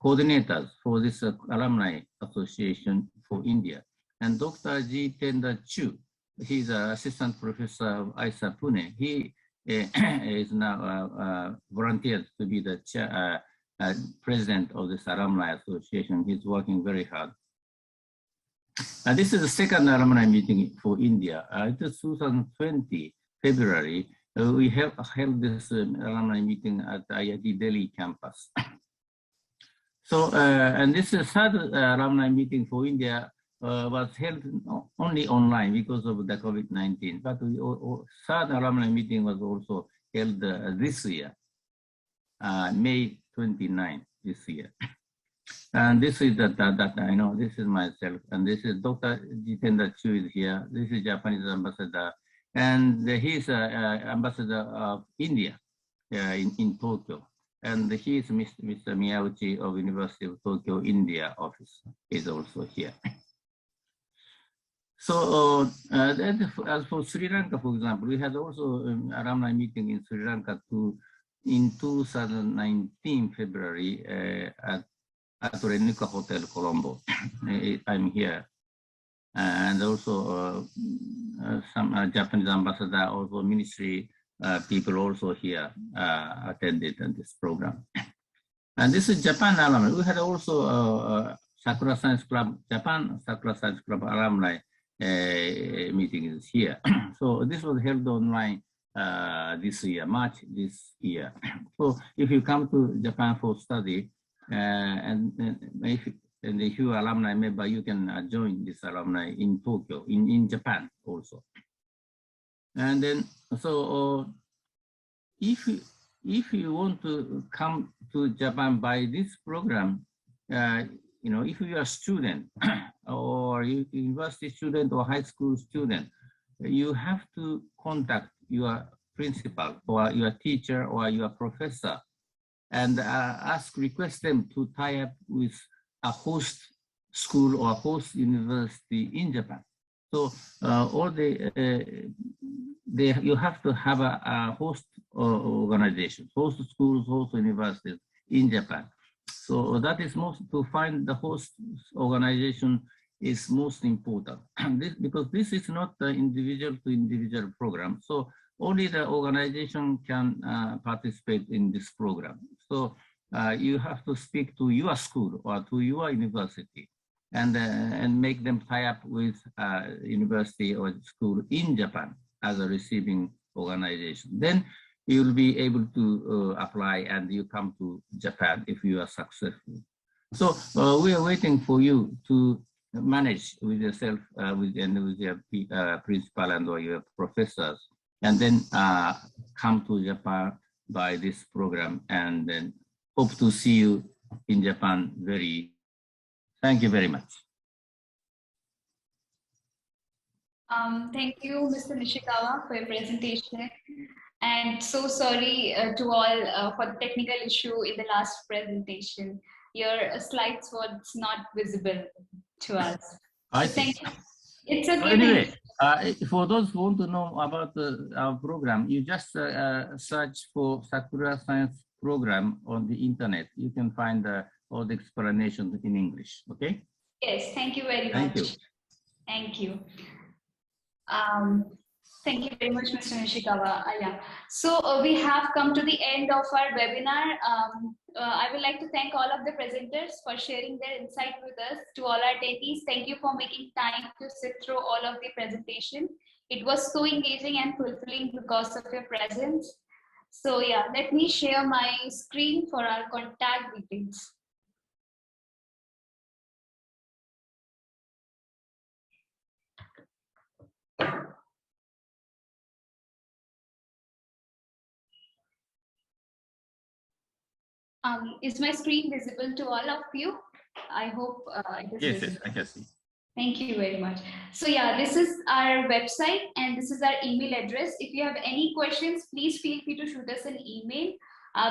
coordinators for this alumni association for India. And Dr. Jitendra Chu, he's an assistant professor of ISA Pune. He is now volunteered to be the president of this alumni association. He's working very hard. This is the second alumni meeting for India. It is 2020, February. We have held this alumni meeting at IIT Delhi campus. So, and this third alumni meeting for India was held only online because of the COVID-19. But third alumni meeting was also held this year, May 29 this year. And this is that I know, this is myself, and this is Dr. Jitendra Chu is here. This is Japanese ambassador, and he's ambassador of India in Tokyo. And he is Mr. Miyauchi of University of Tokyo, India office is also here. So as for Sri Lanka, for example, we had also an alumni meeting in Sri Lanka in 2019 February at Renuka Hotel Colombo. I'm here, and also some Japanese ambassador, also ministry people also here attended this program. And this is Japan alumni. We had also Sakura Science Club, Japan Sakura Science Club alumni meeting is here. So this was held online this year, March this year. So if you come to Japan for study, and if you are alumni member, you can join this alumni in Tokyo, in Japan also. And then, so if you want to come to Japan by this program, you know, if you are a student or university student or high school student, you have to contact your principal or your teacher or your professor and request them to tie up with a host school or host university in Japan. So you have to have a host organization, host schools, host universities in Japan. So that is to find the host organization is most important. Because this is not the individual to individual program. So only the organization can participate in this program. So you have to speak to your school or to your university and make them tie up with university or school in Japan as a receiving organization. Then you'll be able to apply and you come to Japan if you are successful. So we are waiting for you to manage with yourself, with your principal and or your professors, and then come to Japan by this program, and then hope to see you in Japan very. Thank you very much. Thank you, Mr. Nishikawa, for your presentation. And so sorry to all for the technical issue in the last presentation. Your slides was not visible to us. I so thank you. It's okay. Anyway, for those who want to know about our program, you just search for Sakura Science Program on the internet. You can find all the explanations in English. Okay. Yes. Thank you very much. Thank you. Thank you. Thank you very much, Mr. Nishikawa. Yeah. So we have come to the end of our webinar. I would like to thank all of the presenters for sharing their insight with us. To all our attendees, thank you for making time to sit through all of the presentation. It was so engaging and fulfilling because of your presence. So yeah, let me share my screen for our contact details. Is my screen visible to all of you? I hope it is yes, visible. yes, I can see. Thank you very much. So yeah, this is our website and this is our email address. If you have any questions, please feel free to shoot us an email.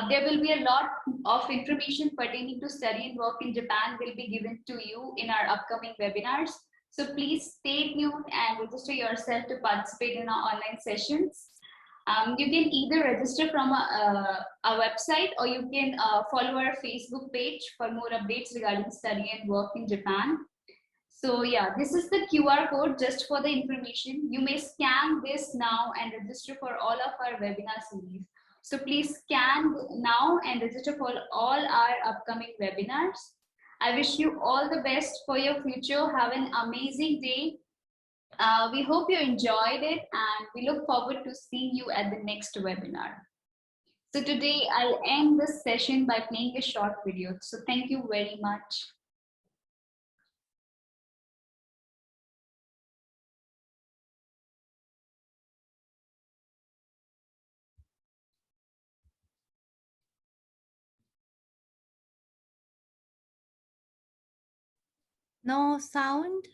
There will be a lot of information pertaining to study and work in Japan will be given to you in our upcoming webinars. So please stay tuned and register yourself to participate in our online sessions. You can either register from our website or you can follow our Facebook page for more updates regarding study and work in Japan. So yeah, this is the QR code just for the information. You may scan this now and register for all of our webinar series. So please scan now and register for all our upcoming webinars. I wish you all the best for your future. Have an amazing day. We hope you enjoyed it and we look forward to seeing you at the next webinar. So today I'll end this session by playing a short video. So thank you very much. No sound?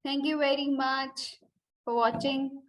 Thank you very much for watching.